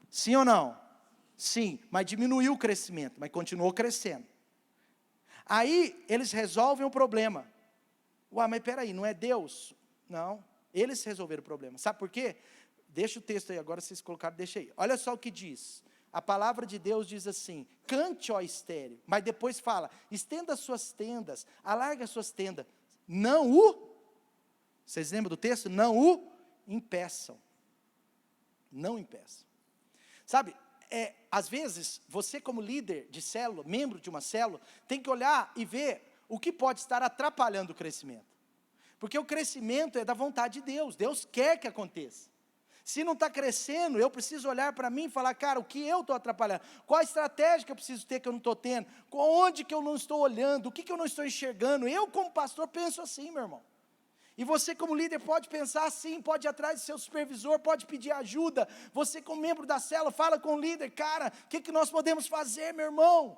Sim ou não? Sim, mas diminuiu o crescimento, mas continuou crescendo. Aí, eles resolvem o problema. Ué, mas peraí, não é Deus? Não, eles resolveram o problema. Sabe por quê? Deixa o texto aí, agora vocês colocaram, deixa aí. Olha só o que diz. A palavra de Deus diz assim: cante, ó estéreo. Mas depois fala: estenda suas tendas, alarga suas tendas. Vocês lembram do texto? Não o impeçam. Não impeçam. Sabe, às vezes, você como líder de célula, membro de uma célula, tem que olhar e ver o que pode estar atrapalhando o crescimento. Porque o crescimento é da vontade de Deus. Deus quer que aconteça. Se não está crescendo, eu preciso olhar para mim e falar: cara, o que eu estou atrapalhando? Qual a estratégia que eu preciso ter que eu não estou tendo? Onde que eu não estou olhando? O que eu não estou enxergando? Eu, como pastor, penso assim, meu irmão. E você, como líder, pode pensar assim, pode ir atrás do seu supervisor, pode pedir ajuda. Você, como membro da célula, fala com o líder: cara, o que nós podemos fazer, meu irmão?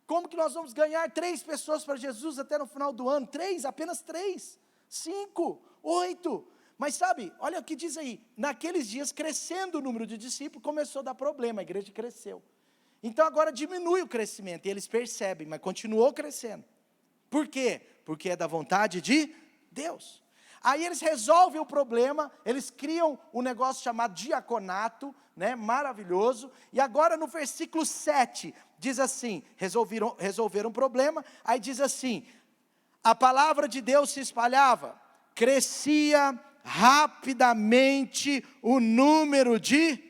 Como que nós vamos ganhar 3 pessoas para Jesus até no final do ano? 3, apenas 3, 5, 8... Mas sabe, olha o que diz aí, naqueles dias, crescendo o número de discípulos, começou a dar problema, a igreja cresceu. Então agora diminui o crescimento, e eles percebem, mas continuou crescendo. Por quê? Porque é da vontade de Deus. Aí eles resolvem o problema, eles criam um negócio chamado diaconato, né, maravilhoso, e agora no versículo 7, diz assim, resolveram o problema, aí diz assim: a palavra de Deus se espalhava, crescia rapidamente o número de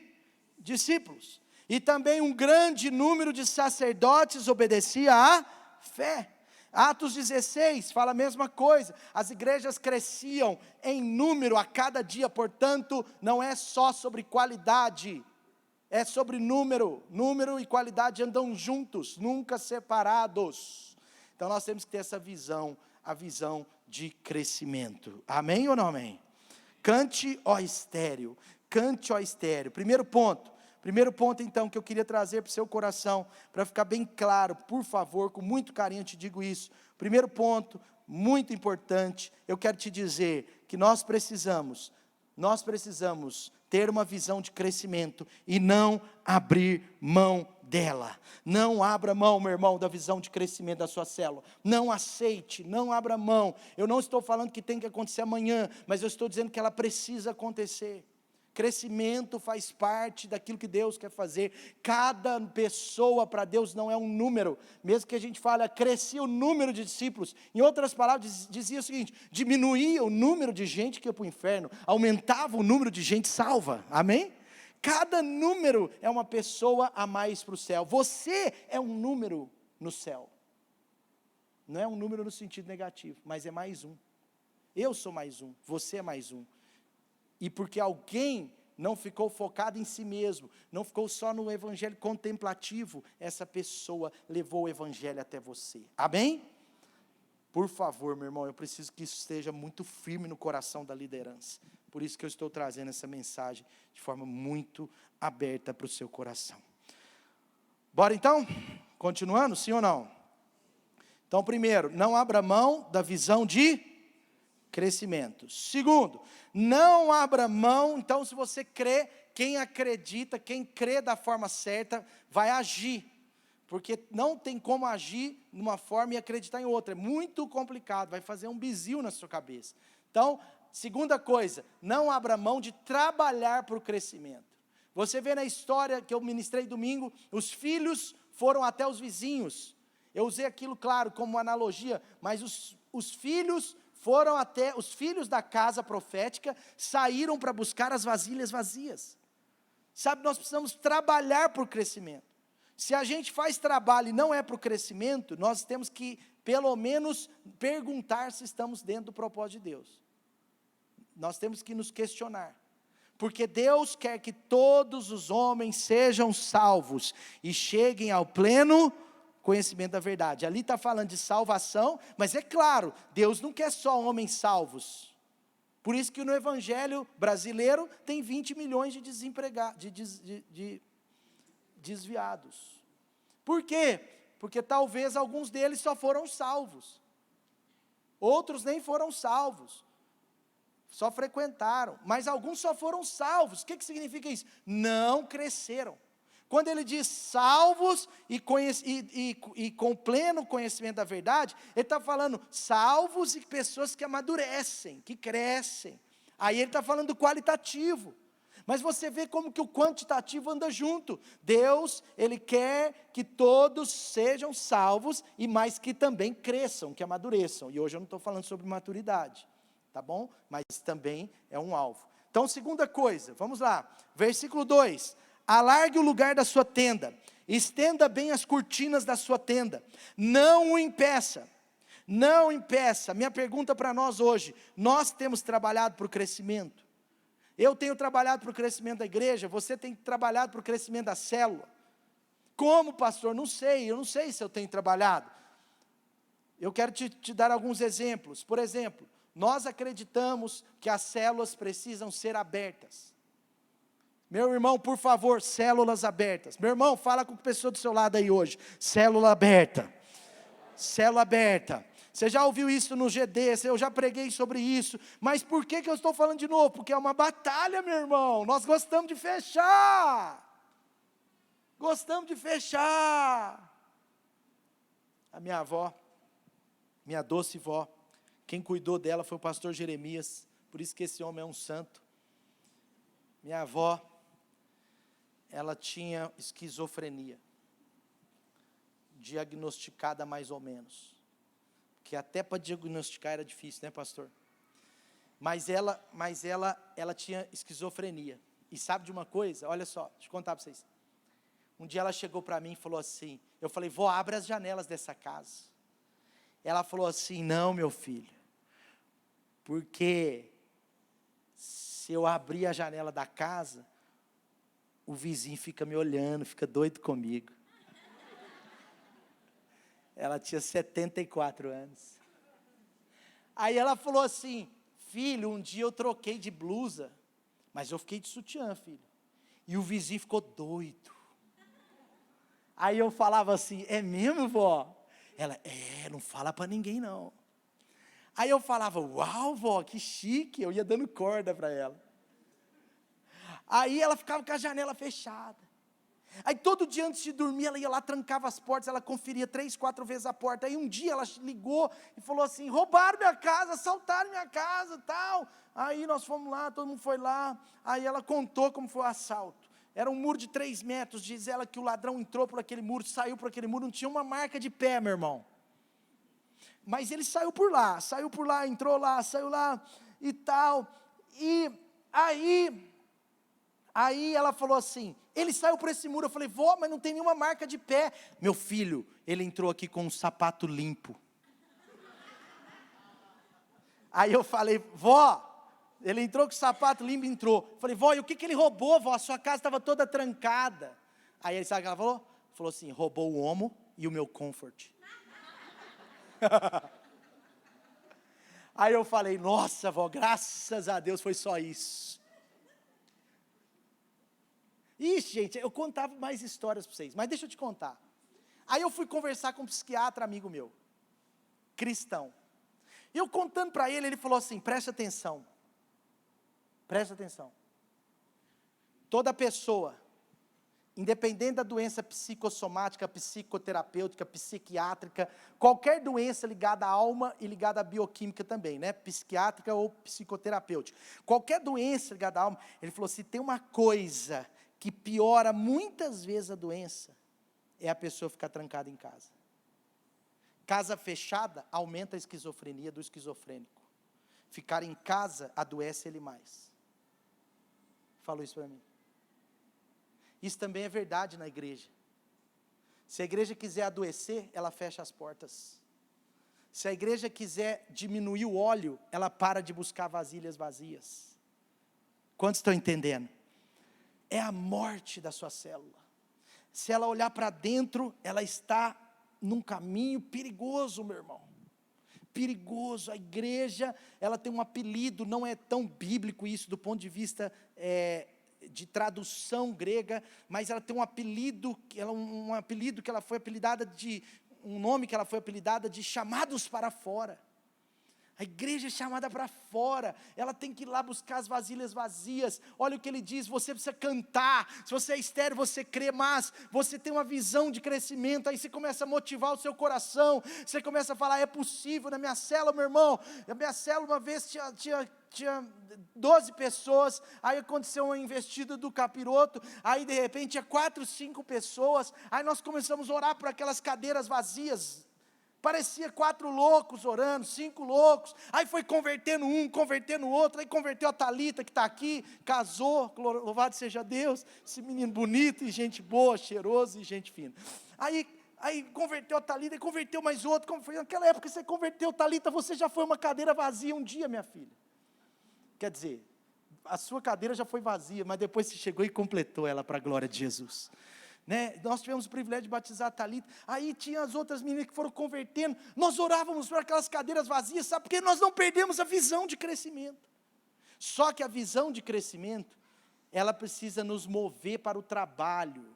discípulos, e também um grande número de sacerdotes obedecia à fé. Atos 16 fala a mesma coisa, as igrejas cresciam em número a cada dia, portanto, não é só sobre qualidade, é sobre número e qualidade andam juntos, nunca separados. Então nós temos que ter essa visão, a visão de crescimento, amém ou não amém? Cante, ó estéreo, cante, ó estéreo. Primeiro ponto então que eu queria trazer para o seu coração, para ficar bem claro, por favor, com muito carinho eu te digo isso. Primeiro ponto, muito importante, eu quero te dizer que nós precisamos ter uma visão de crescimento e não abrir mão dela. Não abra mão, meu irmão, da visão de crescimento da sua célula. Não aceite, não abra mão. Eu não estou falando que tem que acontecer amanhã, mas eu estou dizendo que ela precisa acontecer. Crescimento faz parte daquilo que Deus quer fazer. Cada pessoa para Deus não é um número. Mesmo que a gente fale, crescia o número de discípulos. Em outras palavras, dizia o seguinte: diminuía o número de gente que ia para o inferno, aumentava o número de gente salva. Amém? Cada número é uma pessoa a mais para o céu. Você é um número no céu. Não é um número no sentido negativo, mas é mais um. Eu sou mais um, você é mais um. E porque alguém não ficou focado em si mesmo, não ficou só no evangelho contemplativo, essa pessoa levou o evangelho até você. Amém? Por favor, meu irmão, eu preciso que isso esteja muito firme no coração da liderança. Por isso que eu estou trazendo essa mensagem de forma muito aberta para o seu coração. Bora então? Continuando, sim ou não? Então, primeiro, não abra mão da visão de crescimento. Segundo, não abra mão, então se você crê, quem acredita, quem crê da forma certa, vai agir. Porque não tem como agir numa forma e acreditar em outra. É muito complicado, vai fazer um bizil na sua cabeça. Então, segunda coisa, não abra mão de trabalhar para o crescimento. Você vê na história que eu ministrei domingo, os filhos foram até os vizinhos. Eu usei aquilo, claro, como analogia, mas os filhos foram até, os filhos da casa profética saíram para buscar as vasilhas vazias. Sabe, nós precisamos trabalhar por crescimento. Se a gente faz trabalho e não é para o crescimento, nós temos que, pelo menos, perguntar se estamos dentro do propósito de Deus. Nós temos que nos questionar. Porque Deus quer que todos os homens sejam salvos e cheguem ao pleno conhecimento da verdade. Ali está falando de salvação, mas é claro, Deus não quer só homens salvos. Por isso que no evangelho brasileiro tem 20 milhões de desempregados, de desviados. Por quê? Porque talvez alguns deles só foram salvos. Outros nem foram salvos. Só frequentaram, mas alguns só foram salvos. O que significa isso? Não cresceram. Quando ele diz salvos e com pleno conhecimento da verdade, ele está falando salvos e pessoas que amadurecem, que crescem. Aí ele está falando do qualitativo. Mas você vê como que o quantitativo anda junto. Deus, Ele quer que todos sejam salvos, e mais que também cresçam, que amadureçam. E hoje eu não estou falando sobre maturidade. Tá bom? Mas também é um alvo. Então, segunda coisa, vamos lá, versículo 2, alargue o lugar da sua tenda, estenda bem as cortinas da sua tenda, não o impeça, minha pergunta para nós hoje, nós temos trabalhado para o crescimento? Eu tenho trabalhado para o crescimento da igreja, você tem trabalhado para o crescimento da célula? Como, pastor? Não sei, eu não sei se eu tenho trabalhado. Eu quero te dar alguns exemplos. Por exemplo, nós acreditamos que as células precisam ser abertas. Meu irmão, por favor, células abertas. Meu irmão, fala com a pessoa do seu lado aí hoje. Célula aberta. Célula aberta. Você já ouviu isso no GD, eu já preguei sobre isso. Mas por que eu estou falando de novo? Porque é uma batalha, meu irmão. Nós gostamos de fechar. Gostamos de fechar. A minha avó, minha doce vó, quem cuidou dela foi o pastor Jeremias, por isso que esse homem é um santo. Minha avó, ela tinha esquizofrenia, diagnosticada mais ou menos, que até para diagnosticar era difícil, né, pastor? Mas ela tinha esquizofrenia, e sabe de uma coisa? Olha só, deixa eu contar para vocês. Um dia ela chegou para mim e falou assim, eu falei, vó, abre as janelas dessa casa. Ela falou assim, não, meu filho, porque se eu abrir a janela da casa, o vizinho fica me olhando, fica doido comigo. Ela tinha 74 anos. Aí ela falou assim, filho, um dia eu troquei de blusa, mas eu fiquei de sutiã, filho. E o vizinho ficou doido. Aí eu falava assim, é mesmo, vó? Ela, não fala para ninguém não. Aí eu falava, uau, vó, que chique, eu ia dando corda para ela. Aí ela ficava com a janela fechada. Aí todo dia antes de dormir, ela ia lá, trancava as portas, ela conferia 3, 4 vezes a porta. Aí um dia ela ligou e falou assim, roubaram minha casa, assaltaram minha casa, tal. Aí nós fomos lá, todo mundo foi lá, aí ela contou como foi o assalto. Era um muro de 3 metros, diz ela que o ladrão entrou por aquele muro, saiu por aquele muro, não tinha uma marca de pé, meu irmão. Mas ele saiu por lá, entrou lá, saiu lá e tal. E aí ela falou assim, ele saiu por esse muro. Eu falei, vó, mas não tem nenhuma marca de pé. Meu filho, ele entrou aqui com um sapato limpo. Aí eu falei, vó, ele entrou com o sapato limpo, entrou. Eu falei, vó, e o que ele roubou, vó? A sua casa estava toda trancada. Aí ele sabe o que ela falou? Falou assim, roubou o Omo e o meu Comfort. Aí eu falei, nossa, vó, graças a Deus foi só isso. Ixi, gente, eu contava mais histórias para vocês, mas deixa eu te contar. Aí eu fui conversar com um psiquiatra amigo meu, cristão. E eu contando para ele, ele falou assim, presta atenção. Toda pessoa, independente da doença psicossomática, psicoterapêutica, psiquiátrica, qualquer doença ligada à alma e ligada à bioquímica também, né? Psiquiátrica ou psicoterapêutica. Qualquer doença ligada à alma, ele falou, se tem uma coisa que piora muitas vezes a doença, é a pessoa ficar trancada em casa. Casa fechada aumenta a esquizofrenia do esquizofrênico. Ficar em casa adoece ele mais. Falou isso para mim. Isso também é verdade na igreja. Se a igreja quiser adoecer, ela fecha as portas. Se a igreja quiser diminuir o óleo, ela para de buscar vasilhas vazias. Quantos estão entendendo? É a morte da sua célula. Se ela olhar para dentro, ela está num caminho perigoso, meu irmão. Perigoso. A igreja, ela tem um apelido, não é tão bíblico isso do ponto de vista de tradução grega, mas ela tem um apelido, que ela foi apelidada de, um nome que ela foi apelidada de chamados para fora. A igreja é chamada para fora, ela tem que ir lá buscar as vasilhas vazias. Olha o que ele diz, você precisa cantar, se você é estéril, você crê, mas você tem uma visão de crescimento, aí você começa a motivar o seu coração, você começa a falar, é possível, na minha célula, meu irmão, na minha célula uma vez tinha 12 pessoas, aí aconteceu uma investida do capiroto, aí de repente tinha 4, 5 pessoas, aí nós começamos a orar por aquelas cadeiras vazias. Parecia 4 loucos orando, 5 loucos, aí foi convertendo um, convertendo o outro, aí converteu a Thalita que está aqui, casou, louvado seja Deus, esse menino bonito e gente boa, cheiroso e gente fina. Aí converteu a Thalita e converteu mais outro, naquela época você converteu a Thalita, você já foi uma cadeira vazia um dia, minha filha. Quer dizer, a sua cadeira já foi vazia, mas depois você chegou e completou ela para a glória de Jesus. Né? Nós tivemos o privilégio de batizar a Thalita, aí tinha as outras meninas que foram convertendo, nós orávamos por aquelas cadeiras vazias, sabe, porque nós não perdemos a visão de crescimento, só que a visão de crescimento, ela precisa nos mover para o trabalho.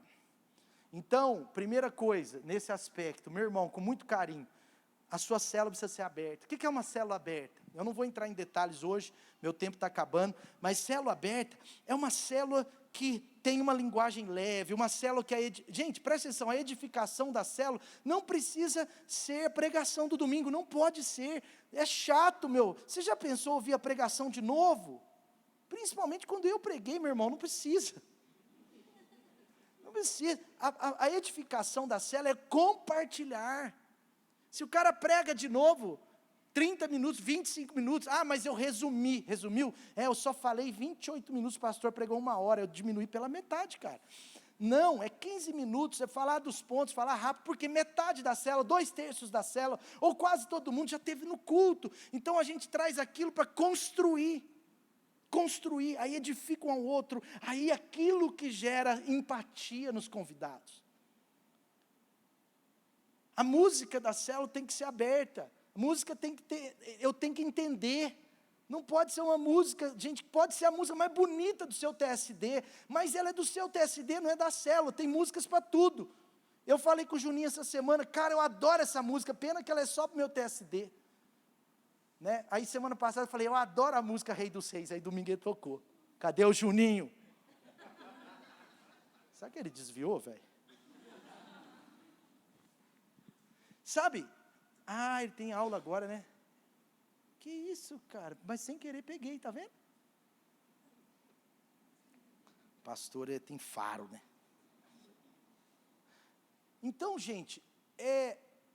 Então, primeira coisa, nesse aspecto, meu irmão, com muito carinho, a sua célula precisa ser aberta. O que é uma célula aberta? Eu não vou entrar em detalhes hoje, meu tempo está acabando, mas célula aberta é uma célula que tem uma linguagem leve, uma célula que gente, presta atenção, a edificação da célula não precisa ser pregação do domingo, não pode ser, é chato, meu, você já pensou ouvir a pregação de novo? Principalmente quando eu preguei, meu irmão, não precisa, a edificação da célula é compartilhar. Se o cara prega de novo, 30 minutos, 25 minutos, mas eu resumiu? Eu só falei 28 minutos, o pastor pregou 1 hora, eu diminui pela metade, cara. Não, é 15 minutos, é falar dos pontos, falar rápido, porque metade da célula, 2/3 da célula, ou quase todo mundo já esteve no culto, então a gente traz aquilo para construir, aí edifica um ao outro, aí aquilo que gera empatia nos convidados. A música da célula tem que ser aberta, a música tem que ter, eu tenho que entender, não pode ser uma música, gente, pode ser a música mais bonita do seu TSD, mas ela é do seu TSD, não é da célula, tem músicas para tudo. Eu falei com o Juninho essa semana, cara, eu adoro essa música, pena que ela é só para o meu TSD. Né? Aí semana passada eu falei, eu adoro a música Rei dos Reis, aí domingo ele tocou. Cadê o Juninho? Sabe que ele desviou, velho? Sabe? Ele tem aula agora, né? Que isso, cara? Mas sem querer peguei, tá vendo? Pastor, tem faro, né? Então, gente,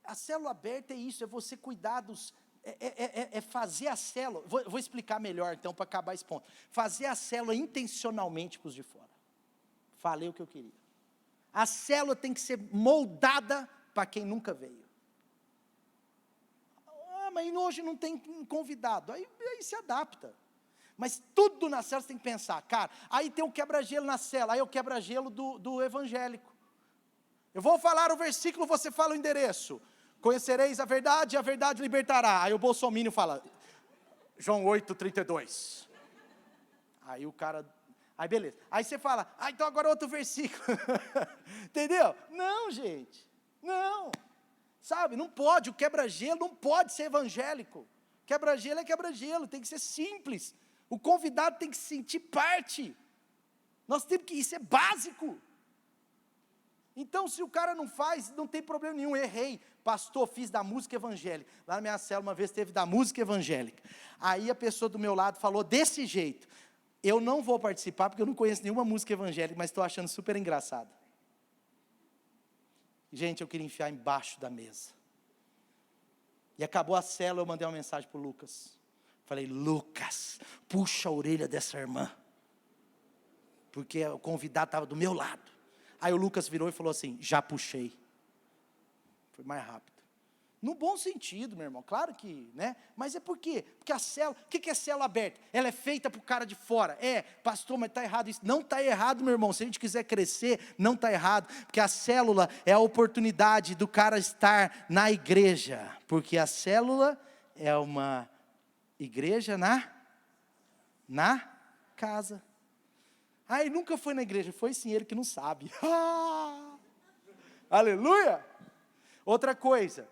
a célula aberta é isso, é você cuidar dos... É fazer a célula, vou explicar melhor então, para acabar esse ponto. Fazer a célula intencionalmente para os de fora. Falei o que eu queria. A célula tem que ser moldada para quem nunca veio. Mas hoje não tem convidado, aí se adapta. Mas tudo na célula você tem que pensar, cara, aí tem o quebra-gelo na célula, aí é o quebra-gelo do evangélico. Eu vou falar o versículo, você fala o endereço. Conhecereis a verdade e a verdade libertará. Aí o bolsominion fala, João 8:32. Aí o cara, aí beleza. Aí você fala, então agora outro versículo. Entendeu? Não, gente, não. Sabe, não pode, o quebra-gelo não pode ser evangélico. Quebra-gelo é quebra-gelo, tem que ser simples. O convidado tem que se sentir parte. Nós temos que, isso é básico. Então, se o cara não faz, não tem problema nenhum, errei. Pastor, fiz da música evangélica. Lá na minha célula, uma vez teve da música evangélica. Aí a pessoa do meu lado falou desse jeito. Eu não vou participar, porque eu não conheço nenhuma música evangélica, mas estou achando super engraçado. Gente, eu queria enfiar embaixo da mesa. E acabou a célula, eu mandei uma mensagem para o Lucas. Falei, Lucas, puxa a orelha dessa irmã. Porque o convidado estava do meu lado. Aí o Lucas virou e falou assim, já puxei. Foi mais rápido. No bom sentido, meu irmão, claro que, né? Mas é por quê? Porque a célula, o que é célula aberta? Ela é feita para o cara de fora. Pastor, mas está errado isso. Não está errado, meu irmão. Se a gente quiser crescer, não está errado. Porque a célula é a oportunidade do cara estar na igreja. Porque a célula é uma igreja na casa. Ele nunca foi na igreja. Foi sim, ele que não sabe. Aleluia! Outra coisa.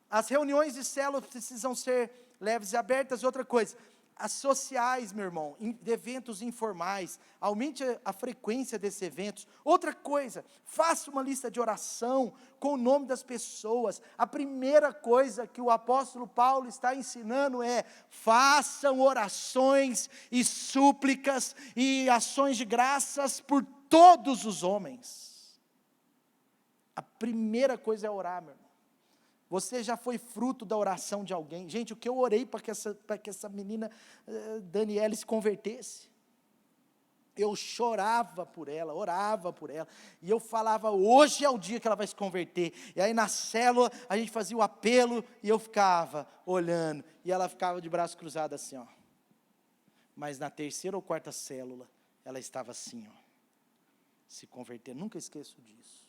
As reuniões de célula precisam ser leves e abertas. Outra coisa, as sociais, meu irmão, de eventos informais, aumente a frequência desses eventos. Outra coisa, faça uma lista de oração com o nome das pessoas. A primeira coisa que o apóstolo Paulo está ensinando é: façam orações e súplicas e ações de graças por todos os homens. A primeira coisa é orar, meu irmão. Você já foi fruto da oração de alguém? Gente, o que eu orei para que essa menina Daniela se convertesse? Eu chorava por ela, orava por ela, e eu falava: hoje é o dia que ela vai se converter. E aí na célula, a gente fazia o apelo, e eu ficava olhando, e ela ficava de braço cruzado assim, ó. Mas na terceira ou quarta célula, ela estava assim, ó, se convertendo. Nunca esqueço disso.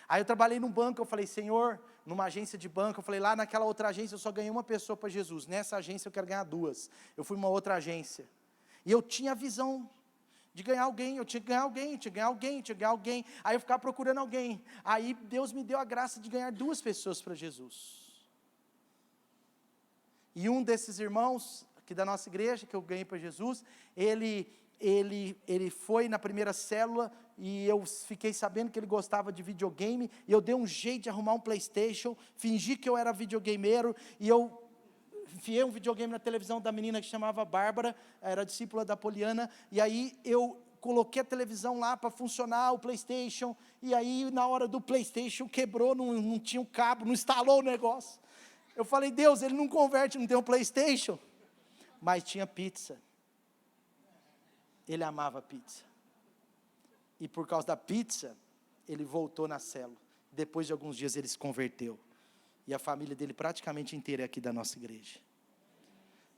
Aí eu trabalhei num banco, eu falei: Senhor, numa agência de banco, eu falei: lá naquela outra agência eu só ganhei uma pessoa para Jesus, nessa agência eu quero ganhar 2. Eu fui uma outra agência, e eu tinha a visão de ganhar alguém, eu tinha que ganhar alguém, aí eu ficava procurando alguém, aí Deus me deu a graça de ganhar 2 pessoas para Jesus, e um desses irmãos, aqui da nossa igreja, que eu ganhei para Jesus, ele foi na primeira célula, e eu fiquei sabendo que ele gostava de videogame, e eu dei um jeito de arrumar um PlayStation, fingi que eu era videogameiro, e eu enfiei um videogame na televisão da menina que chamava Bárbara, era discípula da Poliana, e aí eu coloquei a televisão lá para funcionar, o PlayStation, e aí na hora do PlayStation quebrou, não tinha um cabo, não instalou o negócio. Eu falei: Deus, ele não converte, não tem um PlayStation, mas tinha pizza. Ele amava pizza, e por causa da pizza, ele voltou na célula. Depois de alguns dias ele se converteu, e a família dele praticamente inteira é aqui da nossa igreja.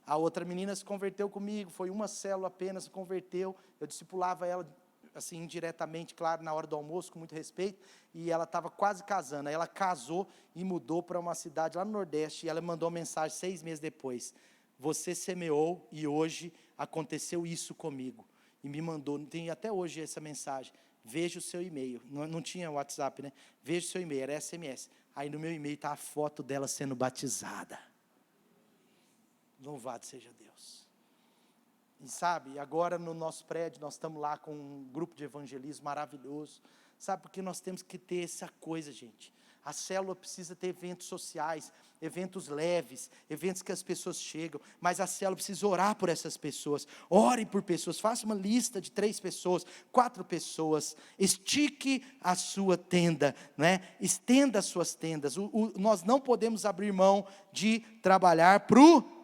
A outra menina se converteu comigo, foi uma célula apenas, se converteu, eu discipulava ela, assim, indiretamente, claro, na hora do almoço, com muito respeito, e ela estava quase casando, aí ela casou e mudou para uma cidade lá no Nordeste, e ela mandou uma mensagem 6 meses depois: você semeou, e hoje aconteceu isso comigo. E me mandou, tem até hoje essa mensagem: veja o seu e-mail, não tinha WhatsApp, né? Veja o seu e-mail, era SMS, aí no meu e-mail está a foto dela sendo batizada. Louvado seja Deus. E sabe, agora no nosso prédio, nós estamos lá com um grupo de evangelismo maravilhoso, sabe, porque nós temos que ter essa coisa, gente. A célula precisa ter eventos sociais, eventos leves, eventos que as pessoas chegam, mas a célula precisa orar por essas pessoas. Ore por pessoas, faça uma lista de 3 pessoas, 4 pessoas, estique a sua tenda, né? Estenda as suas tendas. Nós não podemos abrir mão de trabalhar para o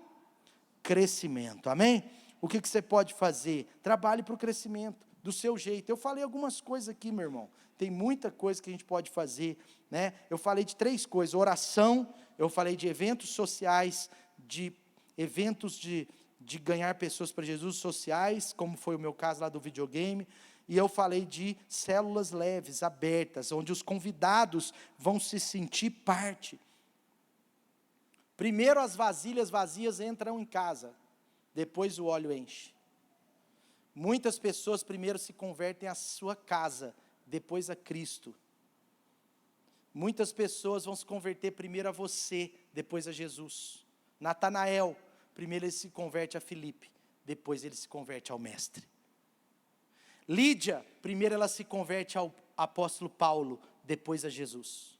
crescimento, amém? O que você pode fazer? Trabalhe para o crescimento, do seu jeito. Eu falei algumas coisas aqui, meu irmão, tem muita coisa que a gente pode fazer, né? Eu falei de 3 coisas: oração, eu falei de eventos sociais, de eventos de ganhar pessoas para Jesus sociais, como foi o meu caso lá do videogame, e eu falei de células leves, abertas, onde os convidados vão se sentir parte. Primeiro as vasilhas vazias entram em casa, depois o óleo enche. Muitas pessoas primeiro se convertem à sua casa, depois a Cristo. Muitas pessoas vão se converter primeiro a você, depois a Jesus. Natanael, primeiro ele se converte a Filipe, depois ele se converte ao Mestre. Lídia, primeiro ela se converte ao apóstolo Paulo, depois a Jesus.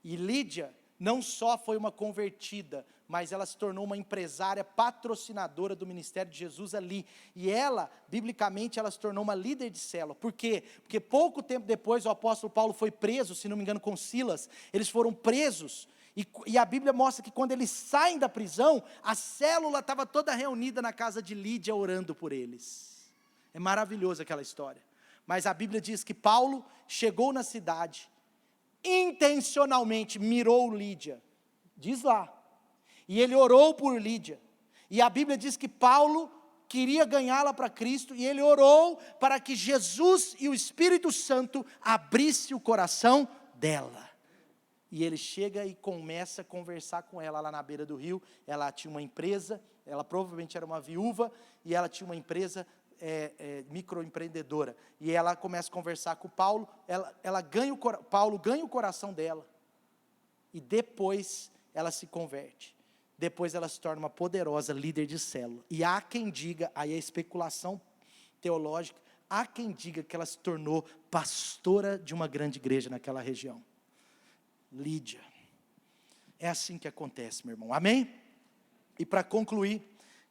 E Lídia não só foi uma convertida, mas ela se tornou uma empresária patrocinadora do ministério de Jesus ali. E ela, biblicamente, ela se tornou uma líder de célula. Por quê? Porque pouco tempo depois o apóstolo Paulo foi preso, se não me engano com Silas, eles foram presos. E a Bíblia mostra que quando eles saem da prisão, a célula estava toda reunida na casa de Lídia orando por eles. É maravilhoso aquela história. Mas a Bíblia diz que Paulo chegou na cidade, intencionalmente mirou Lídia. Diz lá. E ele orou por Lídia. E a Bíblia diz que Paulo queria ganhá-la para Cristo, e ele orou para que Jesus e o Espírito Santo abrisse o coração dela. E ele chega e começa a conversar com ela lá na beira do rio. Ela tinha uma empresa, ela provavelmente era uma viúva, e ela tinha uma empresa microempreendedora. E ela começa a conversar com Paulo, Paulo ganha o coração dela. E depois ela se converte. Depois ela se torna uma poderosa líder de célula. E há quem diga, aí a especulação teológica, há quem diga que ela se tornou pastora de uma grande igreja naquela região. Lídia. É assim que acontece, meu irmão. Amém? E para concluir,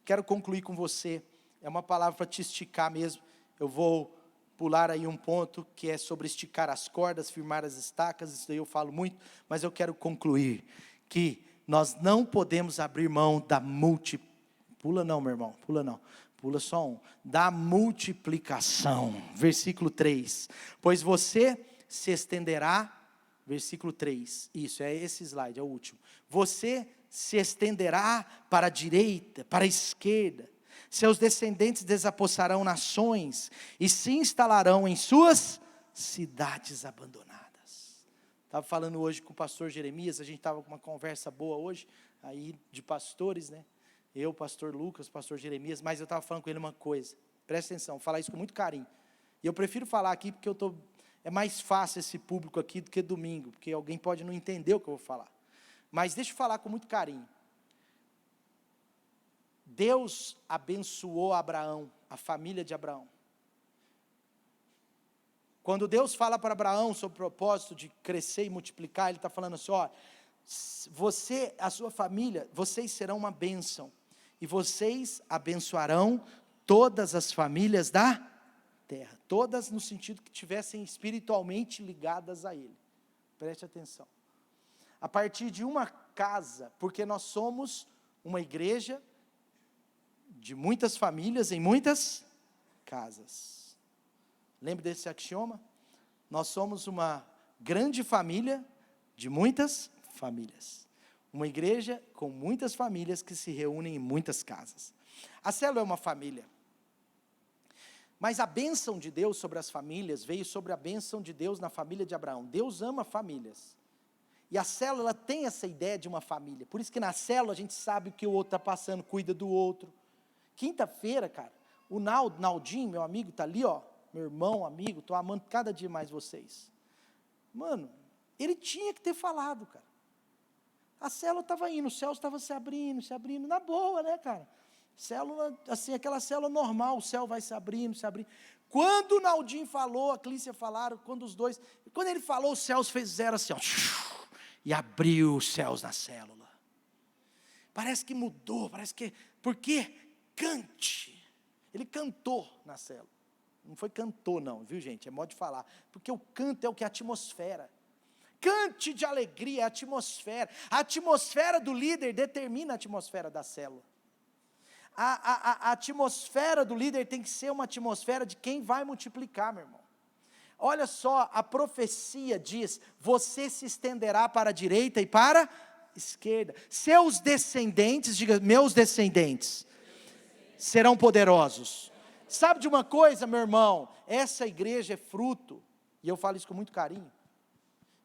quero concluir com você, é uma palavra para te esticar mesmo. Eu vou pular aí um ponto que é sobre esticar as cordas, firmar as estacas, isso daí eu falo muito, mas eu quero concluir que nós não podemos abrir mão da pula não, meu irmão, pula não, pula só um, da multiplicação, versículo 3, pois você se estenderá, versículo 3, isso, é esse slide, é o último, você se estenderá para a direita, para a esquerda, seus descendentes desapossarão nações, e se instalarão em suas cidades abandonadas. Estava falando hoje com o pastor Jeremias, a gente estava com uma conversa boa hoje, aí de pastores, né? Eu, pastor Lucas, pastor Jeremias, mas eu estava falando com ele uma coisa, presta atenção, vou falar isso com muito carinho, e eu prefiro falar aqui porque é mais fácil esse público aqui do que domingo, porque alguém pode não entender o que eu vou falar, mas deixa eu falar com muito carinho. Deus abençoou Abraão, a família de Abraão. Quando Deus fala para Abraão sobre o propósito de crescer e multiplicar, Ele está falando assim, ó, você, a sua família, vocês serão uma bênção, e vocês abençoarão todas as famílias da terra, todas no sentido que estivessem espiritualmente ligadas a Ele, preste atenção, a partir de uma casa, porque nós somos uma igreja, de muitas famílias em muitas casas, lembre desse axioma? Nós somos uma grande família de muitas famílias, uma igreja com muitas famílias que se reúnem em muitas casas. A célula é uma família, mas a bênção de Deus sobre as famílias veio sobre a bênção de Deus na família de Abraão. Deus ama famílias, e a célula tem essa ideia de uma família, por isso que na célula a gente sabe o que o outro está passando, cuida do outro. Quinta-feira, cara, o Naldinho, meu amigo, está ali, ó, meu irmão, amigo, estou amando cada dia mais vocês. Mano, ele tinha que ter falado, cara. A célula estava indo, o céu estava se abrindo, na boa, né, cara? Célula, assim, aquela célula normal, o céu vai se abrindo, Quando o Naldinho falou, a Clícia falaram, quando ele falou, os céus fizeram assim, ó, e abriu os céus na célula. Parece que mudou, por quê? Cante, ele cantou na célula, não foi cantor não, viu gente, é modo de falar, porque o canto é o que? A atmosfera, cante de alegria, a atmosfera do líder determina a atmosfera da célula, a atmosfera do líder tem que ser uma atmosfera de quem vai multiplicar, meu irmão. Olha só, a profecia diz, você se estenderá para a direita e para a esquerda, seus descendentes, diga, meus descendentes, serão poderosos. Sabe de uma coisa, meu irmão? Essa igreja é fruto, e eu falo isso com muito carinho,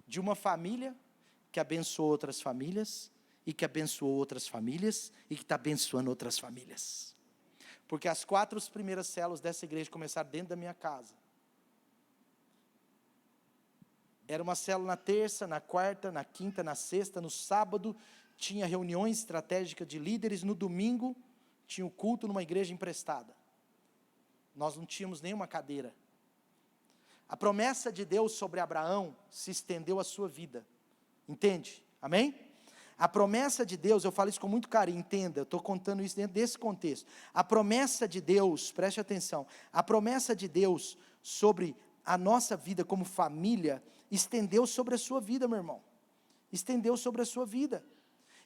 de uma família que abençoou outras famílias, e que abençoou outras famílias, e que está abençoando outras famílias. Porque as 4 primeiras células dessa igreja começaram dentro da minha casa. Era uma célula na terça, na quarta, na quinta, na sexta, no sábado, tinha reuniões estratégicas de líderes, no domingo, tinha o culto numa igreja emprestada. Nós não tínhamos nenhuma cadeira. A promessa de Deus sobre Abraão se estendeu à sua vida. Entende? Amém? A promessa de Deus, eu falo isso com muito carinho, entenda, eu estou contando isso dentro desse contexto. A promessa de Deus, preste atenção, a promessa de Deus sobre a nossa vida como família, estendeu sobre a sua vida, meu irmão. Estendeu sobre a sua vida.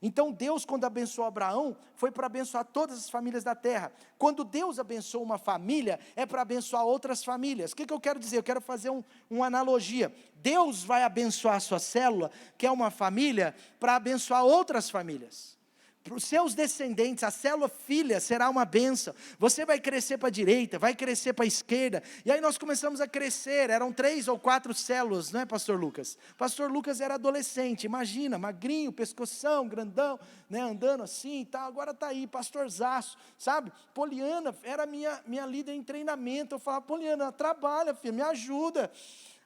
Então Deus, quando abençoou Abraão, foi para abençoar todas as famílias da terra. Quando Deus abençoa uma família, é para abençoar outras famílias. O que eu quero dizer? Eu quero fazer uma analogia. Deus vai abençoar a sua célula, que é uma família, para abençoar outras famílias. Para os seus descendentes, a célula filha será uma bênção. Você vai crescer para a direita, vai crescer para a esquerda. E aí nós começamos a crescer, eram 3 ou 4 células, não é, pastor Lucas? Pastor Lucas era adolescente, imagina, magrinho, pescoção, grandão, né, andando assim e tal. Agora está aí, pastorzaço, sabe? Poliana era minha líder em treinamento. Eu falava, Poliana, trabalha, filha, me ajuda.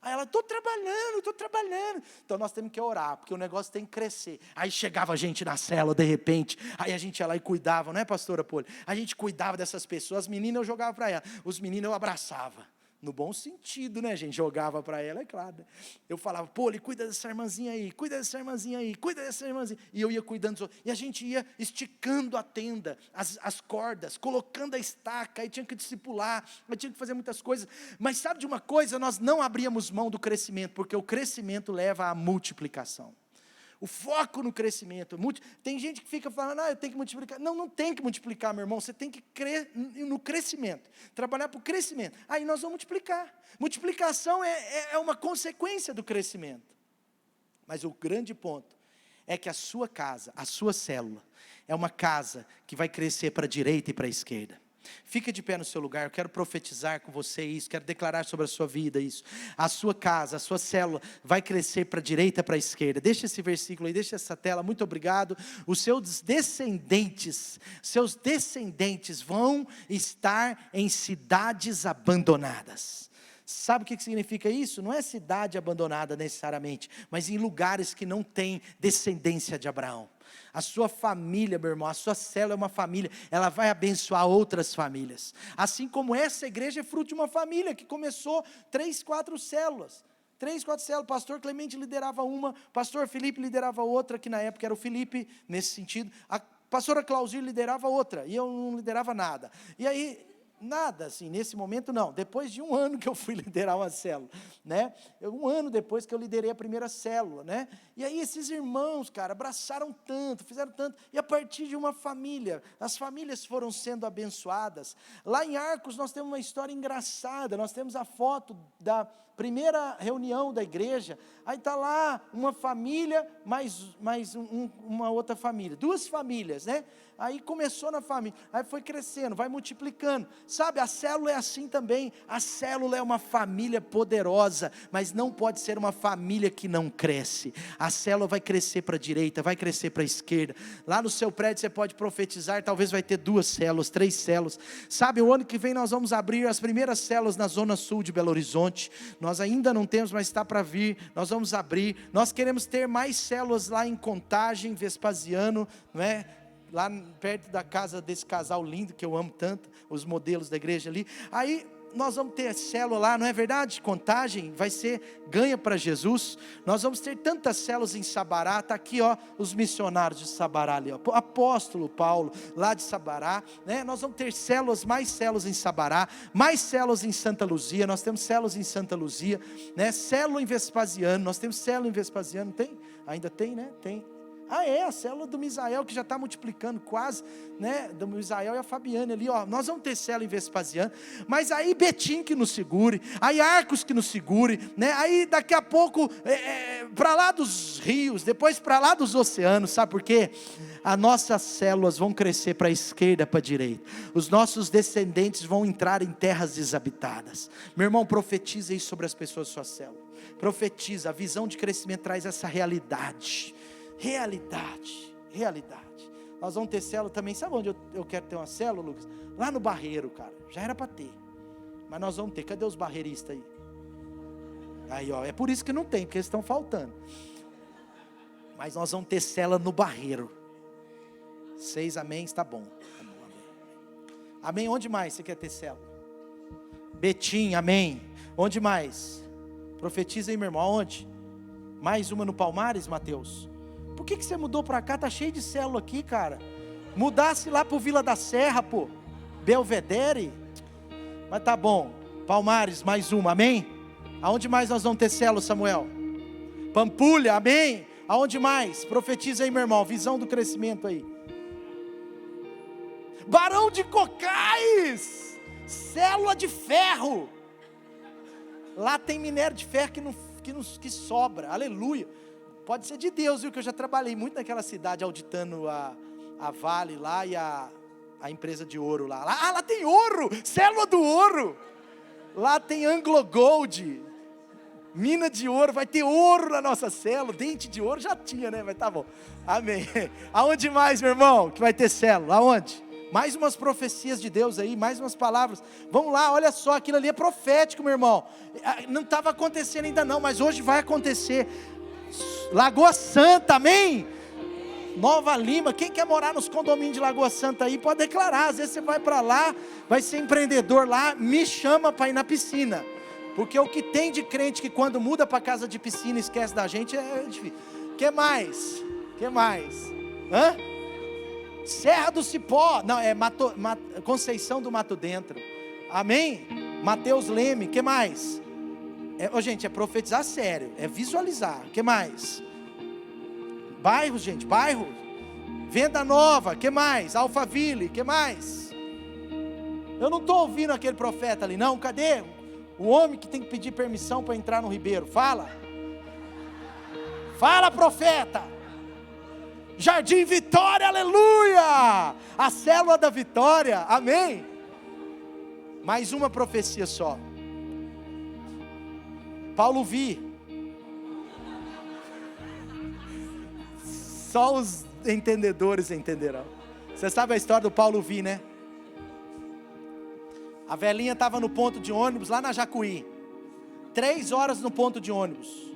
Aí ela, estou trabalhando. Então nós temos que orar, porque o negócio tem que crescer. Aí chegava a gente na célula, de repente, aí a gente ia lá e cuidava, não é, pastora Poli? A gente cuidava dessas pessoas, as meninas eu jogava para ela, os meninos eu abraçava. No bom sentido, né, gente? Jogava para ela, é claro. Né? Eu falava, Poli, cuida dessa irmãzinha aí, cuida dessa irmãzinha aí, cuida dessa irmãzinha. E eu ia cuidando, e a gente ia esticando a tenda, as cordas, colocando a estaca, aí tinha que discipular, aí tinha que fazer muitas coisas. Mas sabe de uma coisa? Nós não abríamos mão do crescimento, porque o crescimento leva à multiplicação. O foco no crescimento. Tem gente que fica falando, eu tenho que multiplicar. Não tem que multiplicar, meu irmão. Você tem que crer no crescimento. Trabalhar para o crescimento. Aí nós vamos multiplicar. Multiplicação é uma consequência do crescimento. Mas o grande ponto é que a sua casa, a sua célula, é uma casa que vai crescer para a direita e para a esquerda. Fica de pé no seu lugar, eu quero profetizar com você isso, quero declarar sobre a sua vida isso. A sua casa, a sua célula vai crescer para a direita e para a esquerda. Deixa esse versículo aí, deixa essa tela, muito obrigado. Os seus descendentes vão estar em cidades abandonadas. Sabe o que significa isso? Não é cidade abandonada necessariamente, mas em lugares que não tem descendência de Abraão. A sua família, meu irmão, a sua célula é uma família, ela vai abençoar outras famílias. Assim como essa igreja é fruto de uma família que começou 3, 4 células. 3, 4 células, pastor Clemente liderava uma, pastor Felipe liderava outra, que na época era o Felipe, nesse sentido. A pastora Claudir liderava outra, e eu não liderava nada. E aí, nada assim, nesse momento não, depois de 1 ano que eu fui liderar uma célula, né, 1 ano depois que eu liderei a primeira célula, né, e aí esses irmãos, cara, abraçaram tanto, fizeram tanto, e a partir de uma família, as famílias foram sendo abençoadas. Lá em Arcos nós temos uma história engraçada, nós temos a foto da primeira reunião da igreja, aí está lá uma família, mais uma outra família, 2 famílias, né, aí começou na família, aí foi crescendo, vai multiplicando, sabe, a célula é assim também, a célula é uma família poderosa, mas não pode ser uma família que não cresce. A célula vai crescer para a direita, vai crescer para a esquerda, lá no seu prédio você pode profetizar, talvez vai ter 2 células, 3 células, sabe, o ano que vem nós vamos abrir as primeiras células na zona sul de Belo Horizonte, nós ainda não temos, mas está para vir, nós vamos abrir, nós queremos ter mais células lá em Contagem, Vespasiano, não é? Lá perto da casa desse casal lindo, que eu amo tanto, os modelos da igreja ali, aí nós vamos ter célula lá, não é verdade? Contagem vai ser ganha para Jesus, nós vamos ter tantas células em Sabará, está aqui ó, os missionários de Sabará ali, ó, apóstolo Paulo, lá de Sabará, né? Nós vamos ter células, mais células em Sabará, mais células em Santa Luzia, nós temos células em Santa Luzia, né? Célula em Vespasiano, nós temos célula em Vespasiano, tem? Ainda tem, né? Tem. A célula do Misael, que já está multiplicando quase, né, do Misael e a Fabiane ali, ó, nós vamos ter célula em Vespasiano, mas aí Betim que nos segure, aí Arcos que nos segure, né, aí daqui a pouco, para lá dos rios, depois para lá dos oceanos, sabe por quê? As nossas células vão crescer para a esquerda, para a direita, os nossos descendentes vão entrar em terras desabitadas. Meu irmão, profetiza isso sobre as pessoas da sua célula, profetiza, a visão de crescimento traz essa realidade. Nós vamos ter célula também, sabe onde eu quero ter uma célula, Lucas? Lá no Barreiro, cara, já era para ter, mas nós vamos ter, cadê os barreiristas aí? Aí ó, é por isso que não tem, porque eles estão faltando, mas nós vamos ter célula no Barreiro. 6 amém, está bom, amém, onde mais você quer ter célula? Betim, amém, onde mais? Profetiza aí, meu irmão, onde? Mais uma no Palmares, Mateus? Por que você mudou para cá? Tá cheio de célula aqui, cara. Mudasse lá para o Vila da Serra, pô. Belvedere. Mas tá bom. Palmares, mais uma, amém? Aonde mais nós vamos ter célula, Samuel? Pampulha, amém? Aonde mais? Profetiza aí, meu irmão, visão do crescimento aí. Barão de Cocais, célula de ferro. Lá tem minério de ferro que sobra, aleluia. Pode ser de Deus, viu, que eu já trabalhei muito naquela cidade, auditando a Vale lá e a empresa de ouro lá. Lá tem ouro, célula do ouro. Lá tem Anglo Gold, mina de ouro, vai ter ouro na nossa célula. Dente de ouro já tinha, né, mas tá bom, amém. Aonde mais, meu irmão, que vai ter célula, aonde? Mais umas profecias de Deus aí, mais umas palavras. Vamos lá, olha só, aquilo ali é profético, meu irmão. Não estava acontecendo ainda não, mas hoje vai acontecer. Lagoa Santa, amém? Nova Lima, quem quer morar nos condomínios de Lagoa Santa aí, pode declarar. Às vezes você vai para lá, vai ser empreendedor lá, me chama para ir na piscina. Porque o que tem de crente que quando muda para casa de piscina esquece da gente é difícil. Que mais? Hã? Serra do Cipó, não, é Conceição do Mato Dentro, amém? Mateus Leme, que mais? Gente, é profetizar sério, é visualizar, que mais? Bairros, gente, bairros, Venda Nova, que mais? Alphaville, que mais? Eu não estou ouvindo aquele profeta ali, não, cadê? O homem que tem que pedir permissão para entrar no Ribeiro, fala, profeta. Jardim Vitória, aleluia, a célula da vitória, amém. Mais uma profecia só. Paulo Vi. Só os entendedores entenderão. Você sabe a história do Paulo Vi, né? A velhinha estava no ponto de ônibus lá na Jacuí, 3 horas no ponto de ônibus.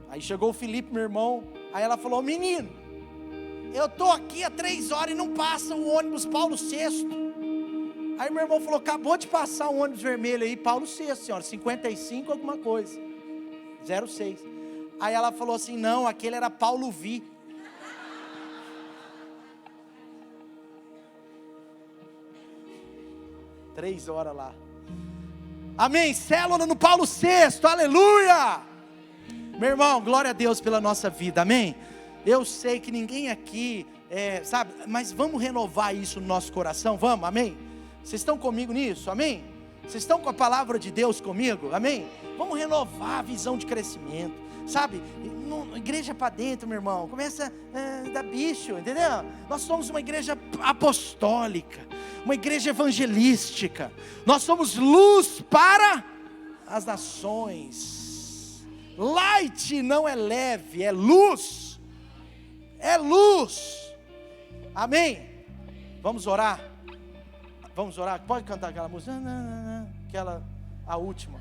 Aí chegou o Felipe, meu irmão. Aí ela falou: menino, eu estou aqui há 3 horas e não passa o ônibus Paulo VI. Aí meu irmão falou: acabou de passar um ônibus vermelho aí, Paulo VI, senhora, 55 alguma coisa, 06. Aí ela falou assim: não, aquele era Paulo Vi. Três horas lá, amém, célula no Paulo VI, aleluia. Meu irmão, glória a Deus pela nossa vida, amém. Eu sei que ninguém aqui, sabe, mas vamos renovar isso no nosso coração, vamos, amém? Vocês estão comigo nisso, amém? Vocês estão com a palavra de Deus comigo, amém? Vamos renovar a visão de crescimento, sabe? Igreja para dentro, meu irmão, começa a dar bicho, entendeu? Nós somos uma igreja apostólica, uma igreja evangelística, nós somos luz para as nações. Light não é leve, é luz, amém? Vamos orar, pode cantar aquela música, a última.